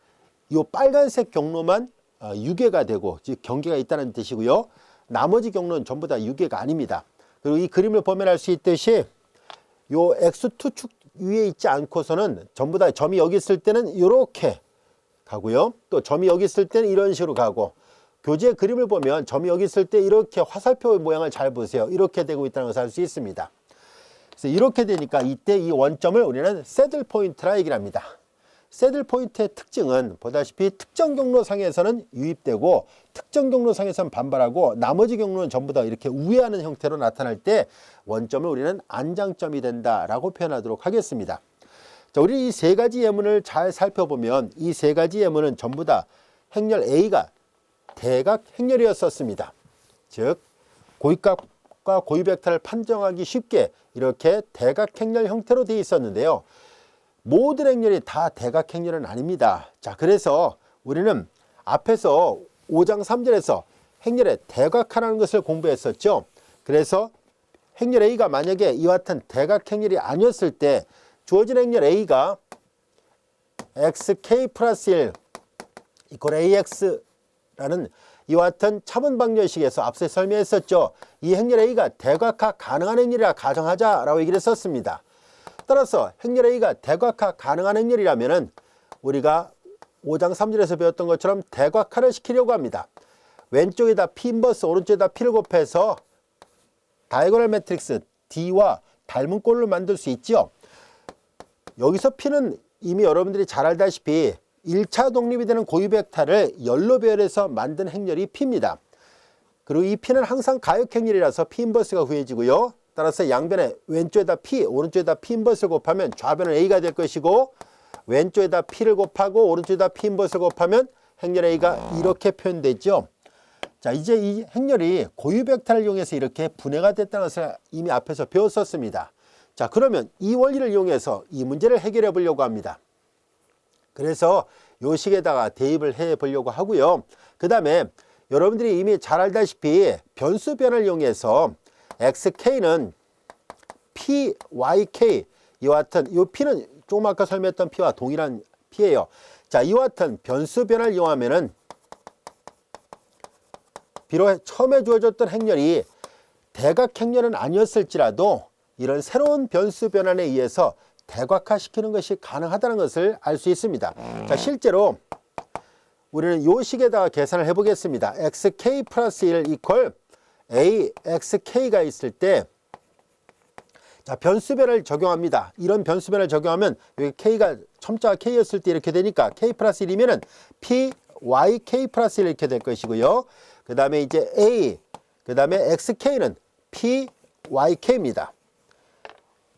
이 빨간색 경로만 유괴가 되고 즉 경계가 있다는 뜻이고요. 나머지 경로는 전부 다 유괴가 아닙니다. 그리고 이 그림을 보면 알 수 있듯이 이 X2축 위에 있지 않고서는 전부 다 점이 여기 있을 때는 이렇게 가고요. 또 점이 여기 있을 때는 이런 식으로 가고, 교재 그림을 보면 점이 여기 있을 때 이렇게 화살표 모양을 잘 보세요. 이렇게 되고 있다는 것을 알 수 있습니다. 그래서 이렇게 되니까 이때 이 원점을 우리는 새들 포인트라 얘기를 합니다. 새들 포인트의 특징은 보다시피 특정 경로상에서는 유입되고 특정 경로상에서는 반발하고 나머지 경로는 전부 다 이렇게 우회하는 형태로 나타날 때 원점을 우리는 안장점이 된다라고 표현하도록 하겠습니다. 자, 우리 이 세 가지 예문을 잘 살펴보면 이 세 가지 예문은 전부 다 행렬 A가 대각 행렬이었었습니다. 즉 고위값과 고위벡터를 판정하기 쉽게 이렇게 대각 행렬 형태로 되어 있었는데요. 모든 행렬이 다 대각 행렬은 아닙니다. 자, 그래서 우리는 앞에서 5장 3절에서 행렬의 대각화라는 것을 공부했었죠. 그래서 행렬 A가 만약에 이와 같은 대각 행렬이 아니었을 때 주어진 행렬 A가 xk 플러스 1 이퀄 ax라는 이와 같은 차분 방정식에서 앞서 설명했었죠. 이 행렬 A가 대각화 가능한 행렬이라 가정하자라고 얘기를 했었습니다. 따라서 행렬 A가 대각화 가능한 행렬이라면은 우리가 5장 3절에서 배웠던 것처럼 대각화를 시키려고 합니다. 왼쪽에다 P 인버스, 오른쪽에다 P를 곱해서 다이고널 매트릭스 D와 닮은 꼴을 만들 수 있죠. 여기서 P는 이미 여러분들이 잘 알다시피 1차 독립이 되는 고유벡터를 열로 배열해서 만든 행렬이 P입니다. 그리고 이 P는 항상 가역 행렬이라서 P 인버스가 구해지고요. 따라서 양변에 왼쪽에다 P, 오른쪽에다 P 인버스를 곱하면 좌변은 A가 될 것이고 왼쪽에다 P를 곱하고 오른쪽에다 P 인버스를 곱하면 행렬 A가 이렇게 표현되죠. 자, 이제 이 행렬이 고유벡터를 이용해서 이렇게 분해가 됐다는 것을 이미 앞에서 배웠었습니다. 자, 그러면 이 원리를 이용해서 이 문제를 해결해 보려고 합니다. 그래서 요 식에다가 대입을 해 보려고 하고요. 그 다음에 여러분들이 이미 잘 알다시피 변수 변을 이용해서 xk는 p, yk 이와 같은 이 p는 조금 아까 설명했던 p와 동일한 p예요. 자, 이와 같은 변수 변을 이용하면은 비록 처음에 주어졌던 행렬이 대각 행렬은 아니었을지라도 이런 새로운 변수 변환에 의해서 대각화시키는 것이 가능하다는 것을 알 수 있습니다. 자, 실제로 우리는 이 식에다가 계산을 해보겠습니다. xk 플러스 1 이퀄 axk가 있을 때 자, 변수변을 적용합니다. 이런 변수변을 적용하면 여기 k가 첨자가 k였을 때 이렇게 되니까 k 플러스 1이면은 p, yk 플러스 1 이렇게 될 것이고요. 그 다음에 이제 a, 그 다음에 xk는 p, yk입니다.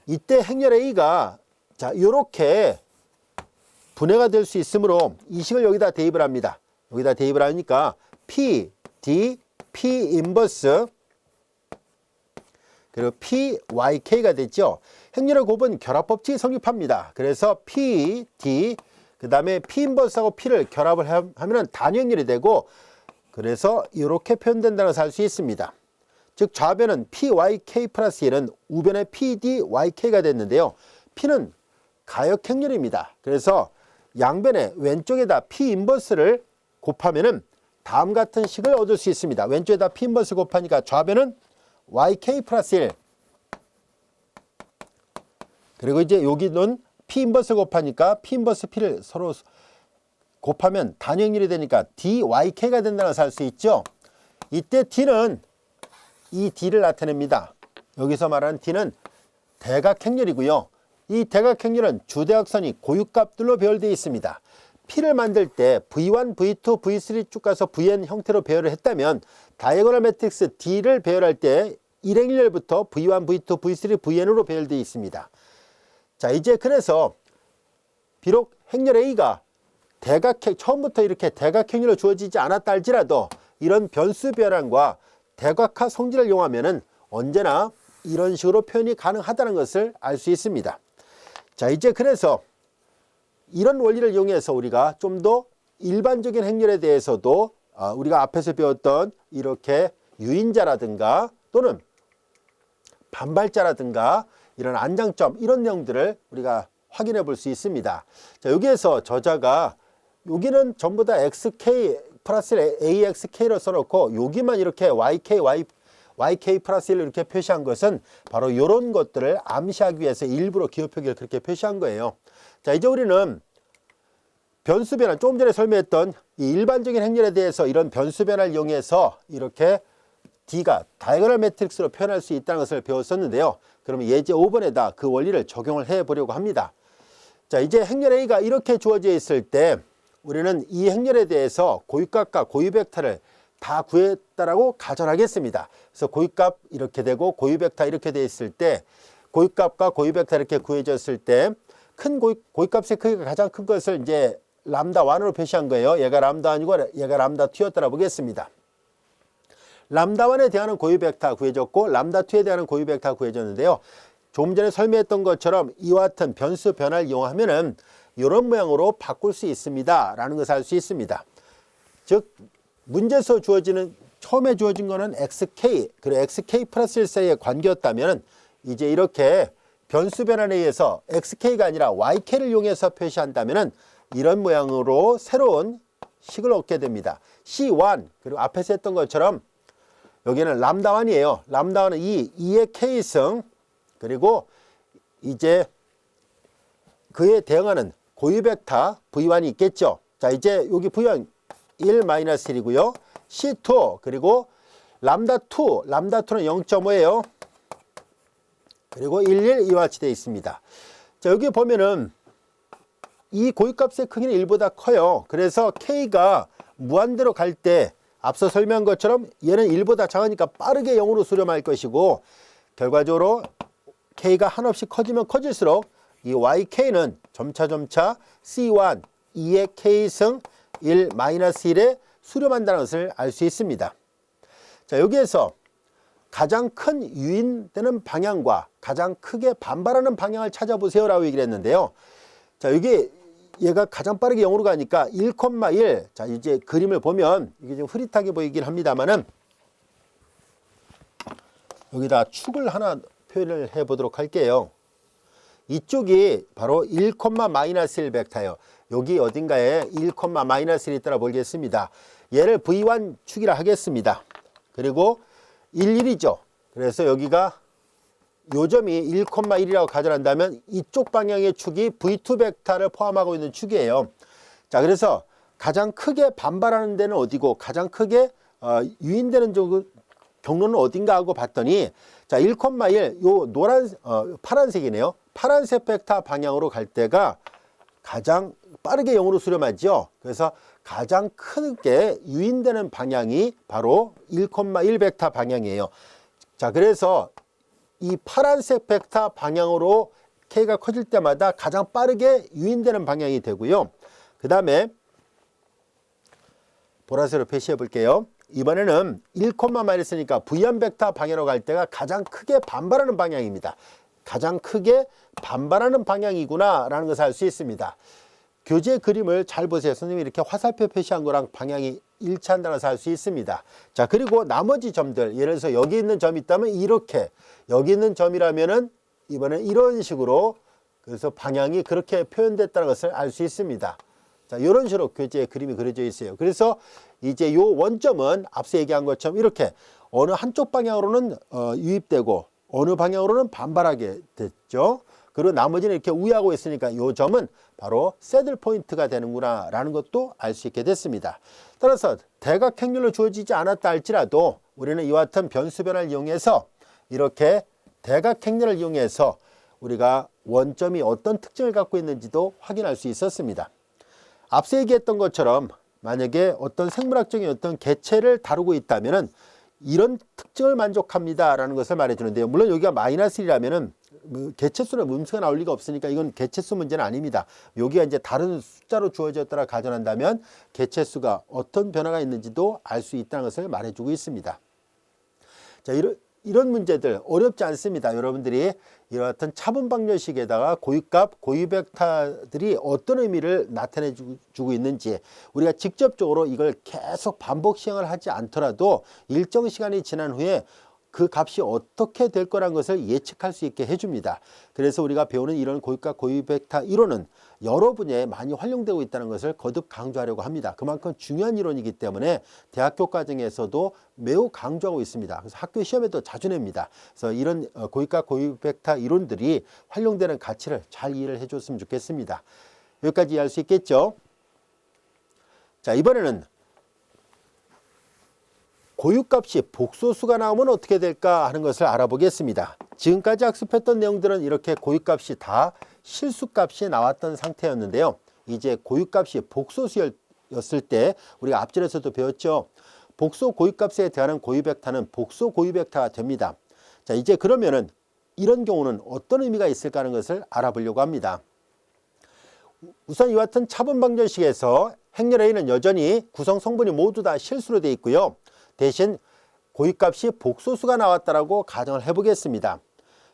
이때 행렬 a가 자, 요렇게 분해가 될 수 있으므로 이 식을 여기다 대입을 합니다. 여기다 대입을 하니까 p, d, p 인버스 그리고 p, yk가 됐죠. 행렬의 곱은 결합법칙이 성립합니다. 그래서 p, d 그 다음에 p 인버스하고 p를 결합을 하면 단위행렬이 되고 그래서 이렇게 표현된다는 것을 알 수 있습니다. 즉 좌변은 p, yk 플러스 1은 우변의 p, d, yk가 됐는데요. p는 가역행렬입니다. 그래서 양변에 왼쪽에다 p 인버스를 곱하면은 다음 같은 식을 얻을 수 있습니다. 왼쪽에다 p 인버스 곱하니까 좌변은 yk 플러스 1 그리고 이제 여기는 P 인버스 곱하니까 P 인버스 P를 서로 곱하면 단위역률이 되니까 DYK가 된다는 것을 알 수 있죠. 이때 D는 이 D를 나타냅니다. 여기서 말하는 D는 대각행렬이고요. 이 대각행렬은 주대각선이 고유값들로 배열되어 있습니다. P를 만들 때 V1, V2, V3 쭉 가서 Vn 형태로 배열을 했다면 다이애고널 매트릭스 D를 배열할 때 일행렬부터 V1, V2, V3, Vn으로 배열되어 있습니다. 자, 이제 그래서 비록 행렬 A가 처음부터 이렇게 대각행렬로 주어지지 않았다 할지라도 이런 변수 변환과 대각화 성질을 이용하면은 언제나 이런 식으로 표현이 가능하다는 것을 알 수 있습니다. 자, 이제 그래서 이런 원리를 이용해서 우리가 좀 더 일반적인 행렬에 대해서도 우리가 앞에서 배웠던 이렇게 유인자라든가 또는 반발자라든가 이런 안장점 이런 내용들을 우리가 확인해 볼 수 있습니다. 자, 여기에서 저자가 여기는 전부 다 XK 플러스 AXK로 써놓고 여기만 이렇게 YK 플러스 1을 이렇게 표시한 것은 바로 이런 것들을 암시하기 위해서 일부러 기호 표기를 그렇게 표시한 거예요. 자, 이제 우리는 변수 변화, 조금 전에 설명했던 이 일반적인 행렬에 대해서 이런 변수 변화를 이용해서 이렇게 D가 다이애고널 매트릭스로 표현할 수 있다는 것을 배웠었는데요. 그러면 예제 5번에다 그 원리를 적용을 해 보려고 합니다. 자, 이제 행렬 A가 이렇게 주어져 있을 때 우리는 이 행렬에 대해서 고유값과 고유벡터를 다 구했다라고 가정하겠습니다. 그래서 고유값 이렇게 되고 고유벡터 이렇게 되어 있을 때 고유값과 고유벡터 이렇게 구해졌을 때 큰 고유값의 크기가 가장 큰 것을 이제 람다1으로 표시한 거예요. 얘가 람다1이고 얘가 람다2였다라 보겠습니다. 람다1에 대한 고유벡터 구해졌고 람다2에 대한 고유벡터 구해졌는데요. 조금 전에 설명했던 것처럼 이와 같은 변수 변화를 이용하면은 이런 모양으로 바꿀 수 있습니다 라는 것을 알 수 있습니다. 즉 문제에서 처음에 주어진 거는 XK 그리고 XK 플러스 1 사이의 관계였다면 이제 이렇게 변수 변환에 의해서 XK가 아니라 YK를 이용해서 표시한다면 이런 모양으로 새로운 식을 얻게 됩니다. C1 그리고 앞에서 했던 것처럼 여기는 람다1이에요. 람다1은 2의 K승 그리고 이제 그에 대응하는 고유벡터 V1이 있겠죠. 자, 이제 여기 V1 1-1이고요. C2 그리고 람다2, 람다2는 0.5예요. 그리고 11 이와 같이 되어 있습니다. 자, 여기 보면은 이 고유값의 크기는 1보다 커요. 그래서 K가 무한대로 갈 때 앞서 설명한 것처럼 얘는 1보다 작으니까 빠르게 0으로 수렴할 것이고 결과적으로 K가 한없이 커지면 커질수록 이 YK는 점차 C1, 2의 K승 1-1에 수렴한다는 것을 알 수 있습니다. 자, 여기에서 가장 큰 유인되는 방향과 가장 크게 반발하는 방향을 찾아보세요 라고 얘기를 했는데요. 자, 얘가 가장 빠르게 0으로 가니까 1,1. 자, 이제 그림을 보면 이게 좀 흐릿하게 보이긴 합니다만은 여기다 축을 하나 표현을 해 보도록 할게요. 이쪽이 바로 1,-1 벡터예요. 여기 어딘가에 1,-1이 있다라 보겠습니다. 얘를 V1 축이라 하겠습니다. 그리고 11이죠. 그래서 여기가 요 점이 1,1이라고 가정한다면 이쪽 방향의 축이 V2 벡터를 포함하고 있는 축이에요. 자, 그래서 가장 크게 반발하는 데는 어디고 가장 크게 유인되는 경로는 어딘가 하고 봤더니 자, 1,1 요 파란색이네요. 파란색 벡터 방향으로 갈 때가 가장 빠르게 0으로 수렴하죠. 그래서 가장 크게 유인되는 방향이 바로 1,1 벡터 방향이에요. 자, 그래서 이 파란색 벡터 방향으로 K가 커질 때마다 가장 빠르게 유인되는 방향이 되고요. 그 다음에 보라색으로 표시해 볼게요. 이번에는 1,-니까 V1 벡터 방향으로 갈 때가 가장 크게 반발하는 방향입니다. 가장 크게 반발하는 방향이구나 라는 것을 알 수 있습니다. 교재 그림을 잘 보세요. 선생님이 이렇게 화살표 표시한 거랑 방향이 일치한다는 것을 알 수 있습니다. 자, 그리고 나머지 점들, 예를 들어서 여기 있는 점이 있다면 이렇게, 여기 있는 점이라면은 이번엔 이런 식으로, 그래서 방향이 그렇게 표현됐다는 것을 알 수 있습니다. 자, 이런 식으로 교재에 그림이 그려져 있어요. 그래서 이제 요 원점은 앞서 얘기한 것처럼 이렇게 어느 한쪽 방향으로는 유입되고 어느 방향으로는 반발하게 됐죠. 그리고 나머지는 이렇게 우회하고 있으니까 이 점은 바로 새들 포인트가 되는구나 라는 것도 알 수 있게 됐습니다. 따라서 대각행렬로 주어지지 않았다 할지라도 우리는 이와 같은 변수 변화를 이용해서 이렇게 대각행렬을 이용해서 우리가 원점이 어떤 특징을 갖고 있는지도 확인할 수 있었습니다. 앞서 얘기했던 것처럼 만약에 어떤 생물학적인 어떤 개체를 다루고 있다면은 이런 특징을 만족합니다 라는 것을 말해주는데요. 물론 여기가 마이너스 1이라면은 개체수는 음수가 나올 리가 없으니까 이건 개체수 문제는 아닙니다. 여기가 이제 다른 숫자로 주어졌다라 가정한다면 개체수가 어떤 변화가 있는지도 알 수 있다는 것을 말해주고 있습니다. 자, 이런 문제들 어렵지 않습니다. 여러분들이 이와 같은 차분 방정식에다가 고유값, 고유 벡터들이 어떤 의미를 나타내 주고 있는지 우리가 직접적으로 이걸 계속 반복 시행을 하지 않더라도 일정 시간이 지난 후에 그 값이 어떻게 될 거란 것을 예측할 수 있게 해줍니다. 그래서 우리가 배우는 이런 고유값, 고유 벡터 이론은 여러 분야에 많이 활용되고 있다는 것을 거듭 강조하려고 합니다. 그만큼 중요한 이론이기 때문에 대학교 과정에서도 매우 강조하고 있습니다. 그래서 학교 시험에도 자주 냅니다. 그래서 이런 고유값, 고유 벡터 이론들이 활용되는 가치를 잘 이해를 해줬으면 좋겠습니다. 여기까지 이해할 수 있겠죠? 자, 이번에는 고유값이 복소수가 나오면 어떻게 될까 하는 것을 알아보겠습니다. 지금까지 학습했던 내용들은 이렇게 고유값이 다 실수값이 나왔던 상태였는데요. 이제 고유값이 복소수였을 때 우리가 앞전에서도 배웠죠. 복소 고유값에 대한 고유 벡터는 복소 고유 벡터가 됩니다. 자, 이제 그러면은 이런 경우는 어떤 의미가 있을까 하는 것을 알아보려고 합니다. 우선 이와 같은 차분 방정식에서 행렬 A는 여전히 구성 성분이 모두 다 실수로 되어 있고요. 대신 고유값이 복소수가 나왔다라고 가정을 해보겠습니다.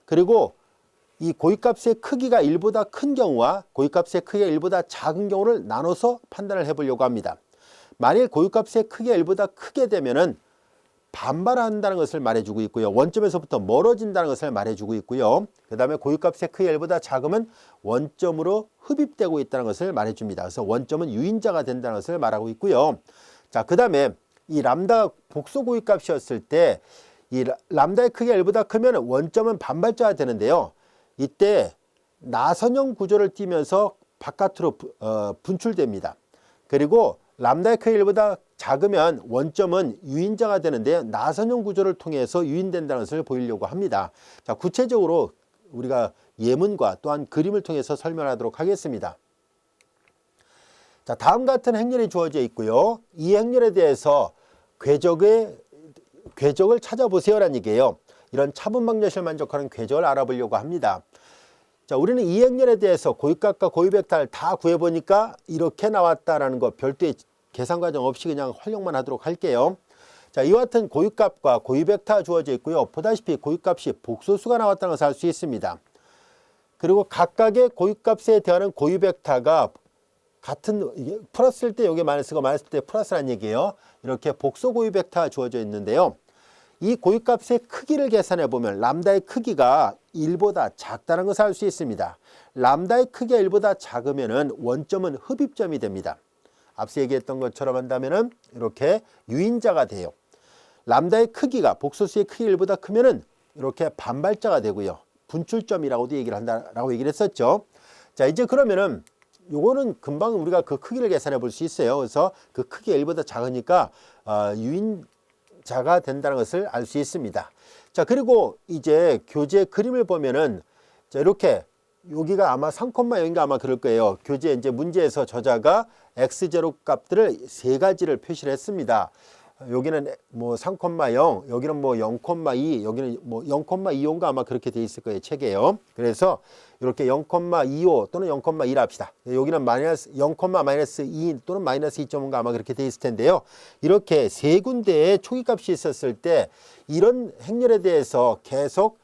그리고 이 고유값의 크기가 1보다 큰 경우와 고유값의 크기가 1보다 작은 경우를 나눠서 판단을 해보려고 합니다. 만일 고유값의 크기가 1보다 크게 되면은 반발한다는 것을 말해주고 있고요. 원점에서부터 멀어진다는 것을 말해주고 있고요. 그 다음에 고유값의 크기가 1보다 작으면 원점으로 흡입되고 있다는 것을 말해줍니다. 그래서 원점은 유인자가 된다는 것을 말하고 있고요. 자, 그 다음에 이 람다 복소 고유값이었을 때 이 람다의 크기가 1보다 크면 원점은 반발자가 되는데요. 이때 나선형 구조를 띠면서 바깥으로 분출됩니다. 그리고 람다의 크기가 1보다 작으면 원점은 유인자가 되는데 나선형 구조를 통해서 유인된다는 것을 보이려고 합니다. 자, 구체적으로 우리가 예문과 또한 그림을 통해서 설명하도록 하겠습니다. 자, 다음 같은 행렬이 주어져 있고요. 이 행렬에 대해서 궤적을 찾아보세요라는 얘기예요. 이런 차분 방정식을 만족하는 궤적을 알아보려고 합니다. 자, 우리는 이 행렬에 대해서 고유값과 고유 벡터를 다 구해보니까 이렇게 나왔다라는 거 별도의 계산 과정 없이 그냥 활용만 하도록 할게요. 자, 이와 같은 고유값과 고유 벡터가 주어져 있고요. 보다시피 고유값이 복소수가 나왔다는 것을 알 수 있습니다. 그리고 각각의 고유값에 대한 고유 벡터가 같은 플러스일 때 여기 마이너스고 마이너스일 때 플러스라는 얘기예요. 이렇게 복소 고유 벡터가 주어져 있는데요. 이 고유값의 크기를 계산해 보면 람다의 크기가 1보다 작다는 것을 알 수 있습니다. 람다의 크기가 1보다 작으면 원점은 흡입점이 됩니다. 앞서 얘기했던 것처럼 한다면 이렇게 유인자가 돼요. 람다의 크기가 복소수의 크기 1보다 크면 이렇게 반발자가 되고요. 분출점이라고도 얘기를 한다라고 얘기를 했었죠. 자, 이제 그러면은 요거는 금방 우리가 그 크기를 계산해 볼 수 있어요. 그래서 그 크기가 1보다 작으니까 유인자가 된다는 것을 알 수 있습니다. 자, 그리고 이제 교재 그림을 보면은 자, 이렇게 여기가 아마 3,0인가 아마 그럴 거예요. 교재 이제 문제에서 저자가 x0 값들을 세 가지를 표시를 했습니다. 여기는 뭐 3,0, 여기는 뭐 0,2, 여기는 뭐 0,25인가 아마 그렇게 돼 있을 거예요, 책에요. 그래서 이렇게 0,25 또는 0,1 합시다. 여기는 마이너스 0,-2 또는 마이너스 2.5인가 아마 그렇게 돼 있을 텐데요. 이렇게 세 군데의 초기값이 있었을 때 이런 행렬에 대해서 계속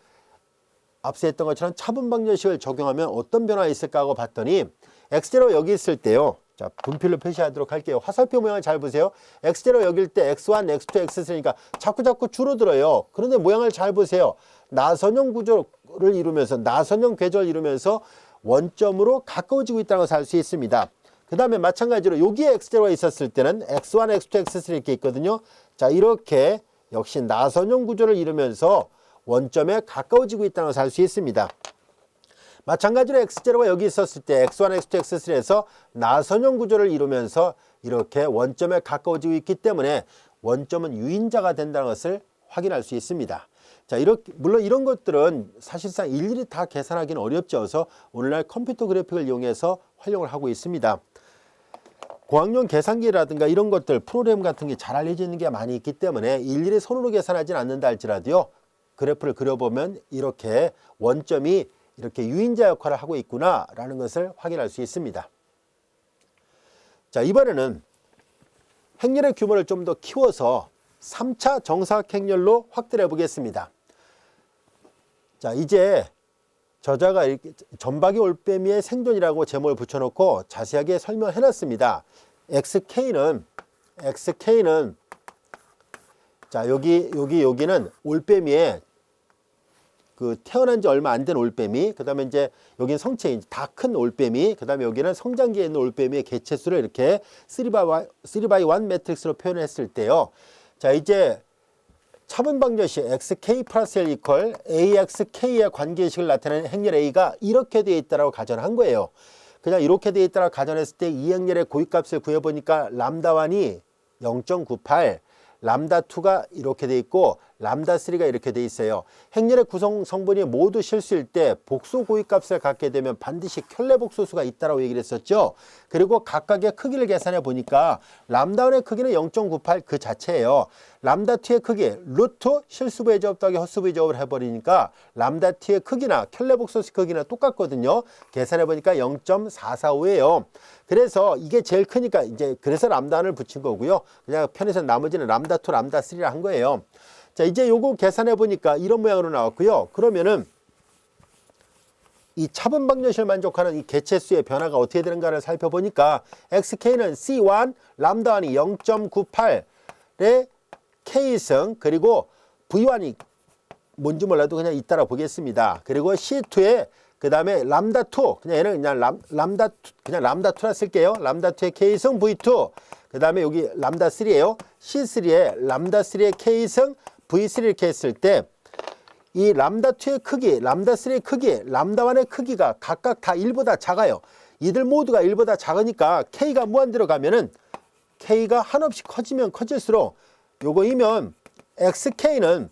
앞서 했던 것처럼 차분 방정식을 적용하면 어떤 변화가 있을까 하고 봤더니 x0 여기 있을 때요. 자, 분필로 표시하도록 할게요. 화살표 모양을 잘 보세요. x0 여길 때 x1, x2, x3니까 자꾸 줄어들어요. 그런데 모양을 잘 보세요. 나선형 구조를 이루면서 나선형 궤적을 이루면서 원점으로 가까워지고 있다는 것을 알 수 있습니다. 그 다음에 마찬가지로 여기에 x0가 있었을 때는 x1, x2, x3 이렇게 있거든요. 자, 이렇게 역시 나선형 구조를 이루면서 원점에 가까워지고 있다는 것을 알 수 있습니다. 마찬가지로 x0가 여기 있었을 때 x1, x2, x3에서 나선형 구조를 이루면서 이렇게 원점에 가까워지고 있기 때문에 원점은 유인자가 된다는 것을 확인할 수 있습니다. 자, 이렇게 물론 이런 것들은 사실상 일일이 다 계산하기는 어렵죠. 그래서 오늘날 컴퓨터 그래픽을 이용해서 활용을 하고 있습니다. 고학년 계산기라든가 이런 것들 프로그램 같은 게 잘 알려져 있는 게 많이 있기 때문에 일일이 손으로 계산하지는 않는다 할지라도요. 그래프를 그려보면 이렇게 원점이 이렇게 유인자 역할을 하고 있구나라는 것을 확인할 수 있습니다. 자, 이번에는 행렬의 규모를 좀 더 키워서 3차 정사각 행렬로 확대해 보겠습니다. 자, 이제 저자가 이렇게 전박이 올빼미의 생존이라고 제목을 붙여놓고 자세하게 설명해 놨습니다. XK는 자, 여기는 올빼미의 그 태어난 지 얼마 안 된 올빼미, 그 다음에 이제 여기는 성체인 다 큰 올빼미, 그 다음에 여기는 성장기에 있는 올빼미의 개체수를 이렇게 3x1 매트릭스로 표현했을 때요. 자, 이제 차분 방정식 xk 플러스 l 이퀄 axk의 관계식을 나타내는 행렬 a가 이렇게 되어 있다고 가정한 거예요. 그냥 이렇게 되어 있다고 가정했을 때 이 행렬의 고유값을 구해보니까 람다1이 0.98, 람다2가 이렇게 돼 있고 람다3가 이렇게 돼 있어요. 행렬의 구성 성분이 모두 실수일 때 복수 고유값을 갖게 되면 반드시 켤레 복소수가 있다고 얘기를 했었죠. 그리고 각각의 크기를 계산해 보니까 람다1의 크기는 0.98 그 자체예요. 람다2의 크기 루트 실수부의 제곱 더하기 헛수부의 제곱을 해버리니까 람다2의 크기나 켤레 복소수 크기나 똑같거든요. 계산해 보니까 0.445예요. 그래서 이게 제일 크니까 이제 그래서 람다1을 붙인 거고요. 그냥 편에서 나머지는 람다2, 람다3라 한 거예요. 자, 이제 요거 계산해 보니까 이런 모양으로 나왔고요. 그러면은 이 차분 방정식을 만족하는 이 개체수의 변화가 어떻게 되는가를 살펴보니까 xk는 c1, 람다1이 0.98의 k승, 그리고 v1이 뭔지 몰라도 그냥 잇따라 보겠습니다. 그리고 c2에 그 다음에 람다2, 그냥 얘는 그냥 람다2라 쓸게요. 람다2의 k승 v2, 그 다음에 여기 람다3예요. c3에 람다3의 k승 v3 이렇게 했을 때 이 람다2의 크기, 람다3의 크기, 람다1의 크기가 각각 다 1보다 작아요. 이들 모두가 1보다 작으니까 k가 무한대로 가면은 k가 한없이 커지면 커질수록 요거이면 xk는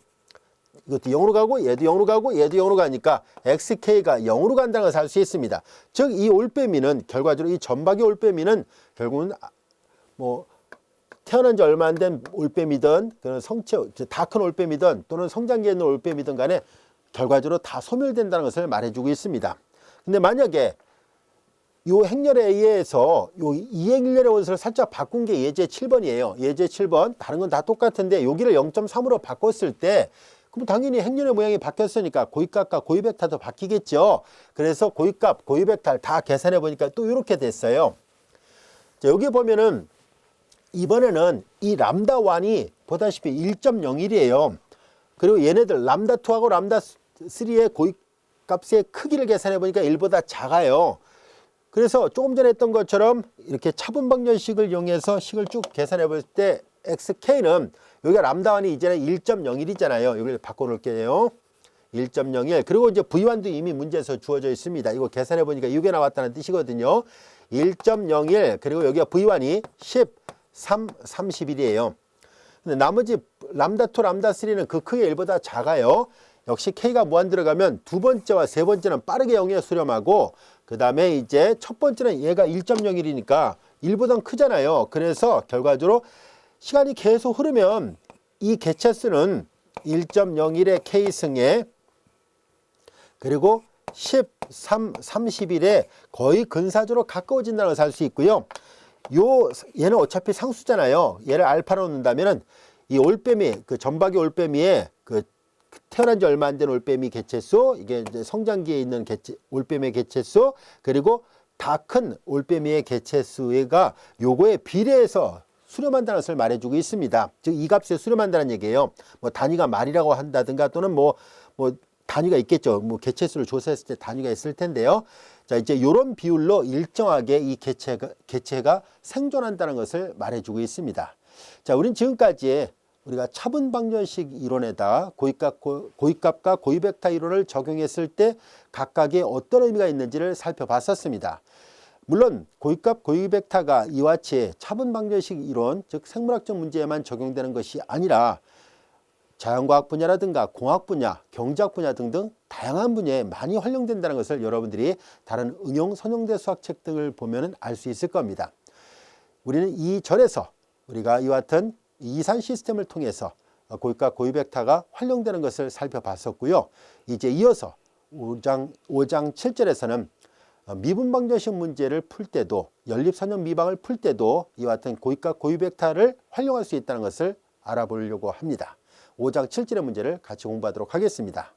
이것도 0으로 가고 얘도 0으로 가고 얘도 0으로 가니까 xk가 0으로 간다는 것을 알 수 있습니다. 즉 이 올빼미는 결과적으로 이 전박이 올빼미는 결국은 뭐 태어난 지 얼마 안 된 올빼미든 성체 다 큰 올빼미든 또는 성장기에 있는 올빼미든 간에 결과적으로 다 소멸된다는 것을 말해주고 있습니다. 근데 만약에 요 행렬에 의해서 요 이행렬의 원소를 살짝 바꾼 게 예제 7번이에요. 예제 7번 다른 건 다 똑같은데 여기를 0.3으로 바꿨을 때 그럼 당연히 행렬의 모양이 바뀌었으니까 고유값과 고유벡터도 바뀌겠죠. 그래서 고유값, 고유벡터 다 계산해 보니까 또 이렇게 됐어요. 자, 여기 보면은 이번에는 이 람다1이 보다시피 1.01이에요. 그리고 얘네들 람다2하고 람다3의 고유값의 크기를 계산해 보니까 1보다 작아요. 그래서 조금 전에 했던 것처럼 이렇게 차분 방정식을 이용해서 식을 쭉 계산해 볼 때 xk는 여기가 람다1이 이제는 1.01이잖아요. 여기를 바꿔 놓을게요. 1.01. 그리고 이제 v1도 이미 문제에서 주어져 있습니다. 이거 계산해 보니까 이게 나왔다는 뜻이거든요. 1.01 그리고 여기가 v1이 10, 3, 31이에요. 근데 나머지 람다2, 람다3는 그 크기가 1보다 작아요. 역시 k가 무한 들어가면 두 번째와 세 번째는 빠르게 0에 수렴하고 그 다음에 이제 첫 번째는 얘가 1.01이니까 1보다 크잖아요. 그래서 결과적으로 시간이 계속 흐르면 이 개체수는 1.01의 k승에 그리고 10, 3, 31에 거의 근사적으로 가까워진다는 것을 알 수 있고요. 얘는 어차피 상수잖아요. 얘를 알파로 놓는다면은 이 올빼미, 그 전박이 올빼미의 그 태어난 지 얼마 안 된 올빼미 개체수, 이게 이제 성장기에 있는 올빼미의 개체수, 그리고 다 큰 올빼미의 개체수가 요거에 비례해서 수렴한다는 것을 말해주고 있습니다. 즉 이 값에 수렴한다는 얘기예요. 뭐 단위가 말이라고 한다든가 또는 뭐 단위가 있겠죠. 뭐 개체수를 조사했을 때 단위가 있을 텐데요. 자, 이제 이런 비율로 일정하게 이 개체가 생존한다는 것을 말해주고 있습니다. 자, 우린 지금까지 우리가 차분방정식 이론에다 고위값과 고위벡터 이론을 적용했을 때 각각의 어떤 의미가 있는지를 살펴봤었습니다. 물론 고위값, 고위벡터가 이와 같이 차분방정식 이론, 즉 생물학적 문제에만 적용되는 것이 아니라 자연과학 분야라든가 공학 분야, 경제학 분야 등등 다양한 분야에 많이 활용된다는 것을 여러분들이 다른 응용 선형대 수학책 등을 보면 알 수 있을 겁니다. 우리는 이 절에서 우리가 이와 같은 이산 시스템을 통해서 고위값, 고위벡터가 활용되는 것을 살펴봤었고요. 이제 이어서 5장 7절에서는 미분방정식 문제를 풀 때도, 연립선형 미방을 풀 때도 이와 같은 고위값, 고위벡터를 활용할 수 있다는 것을 알아보려고 합니다. 5장 7절의 문제를 같이 공부하도록 하겠습니다.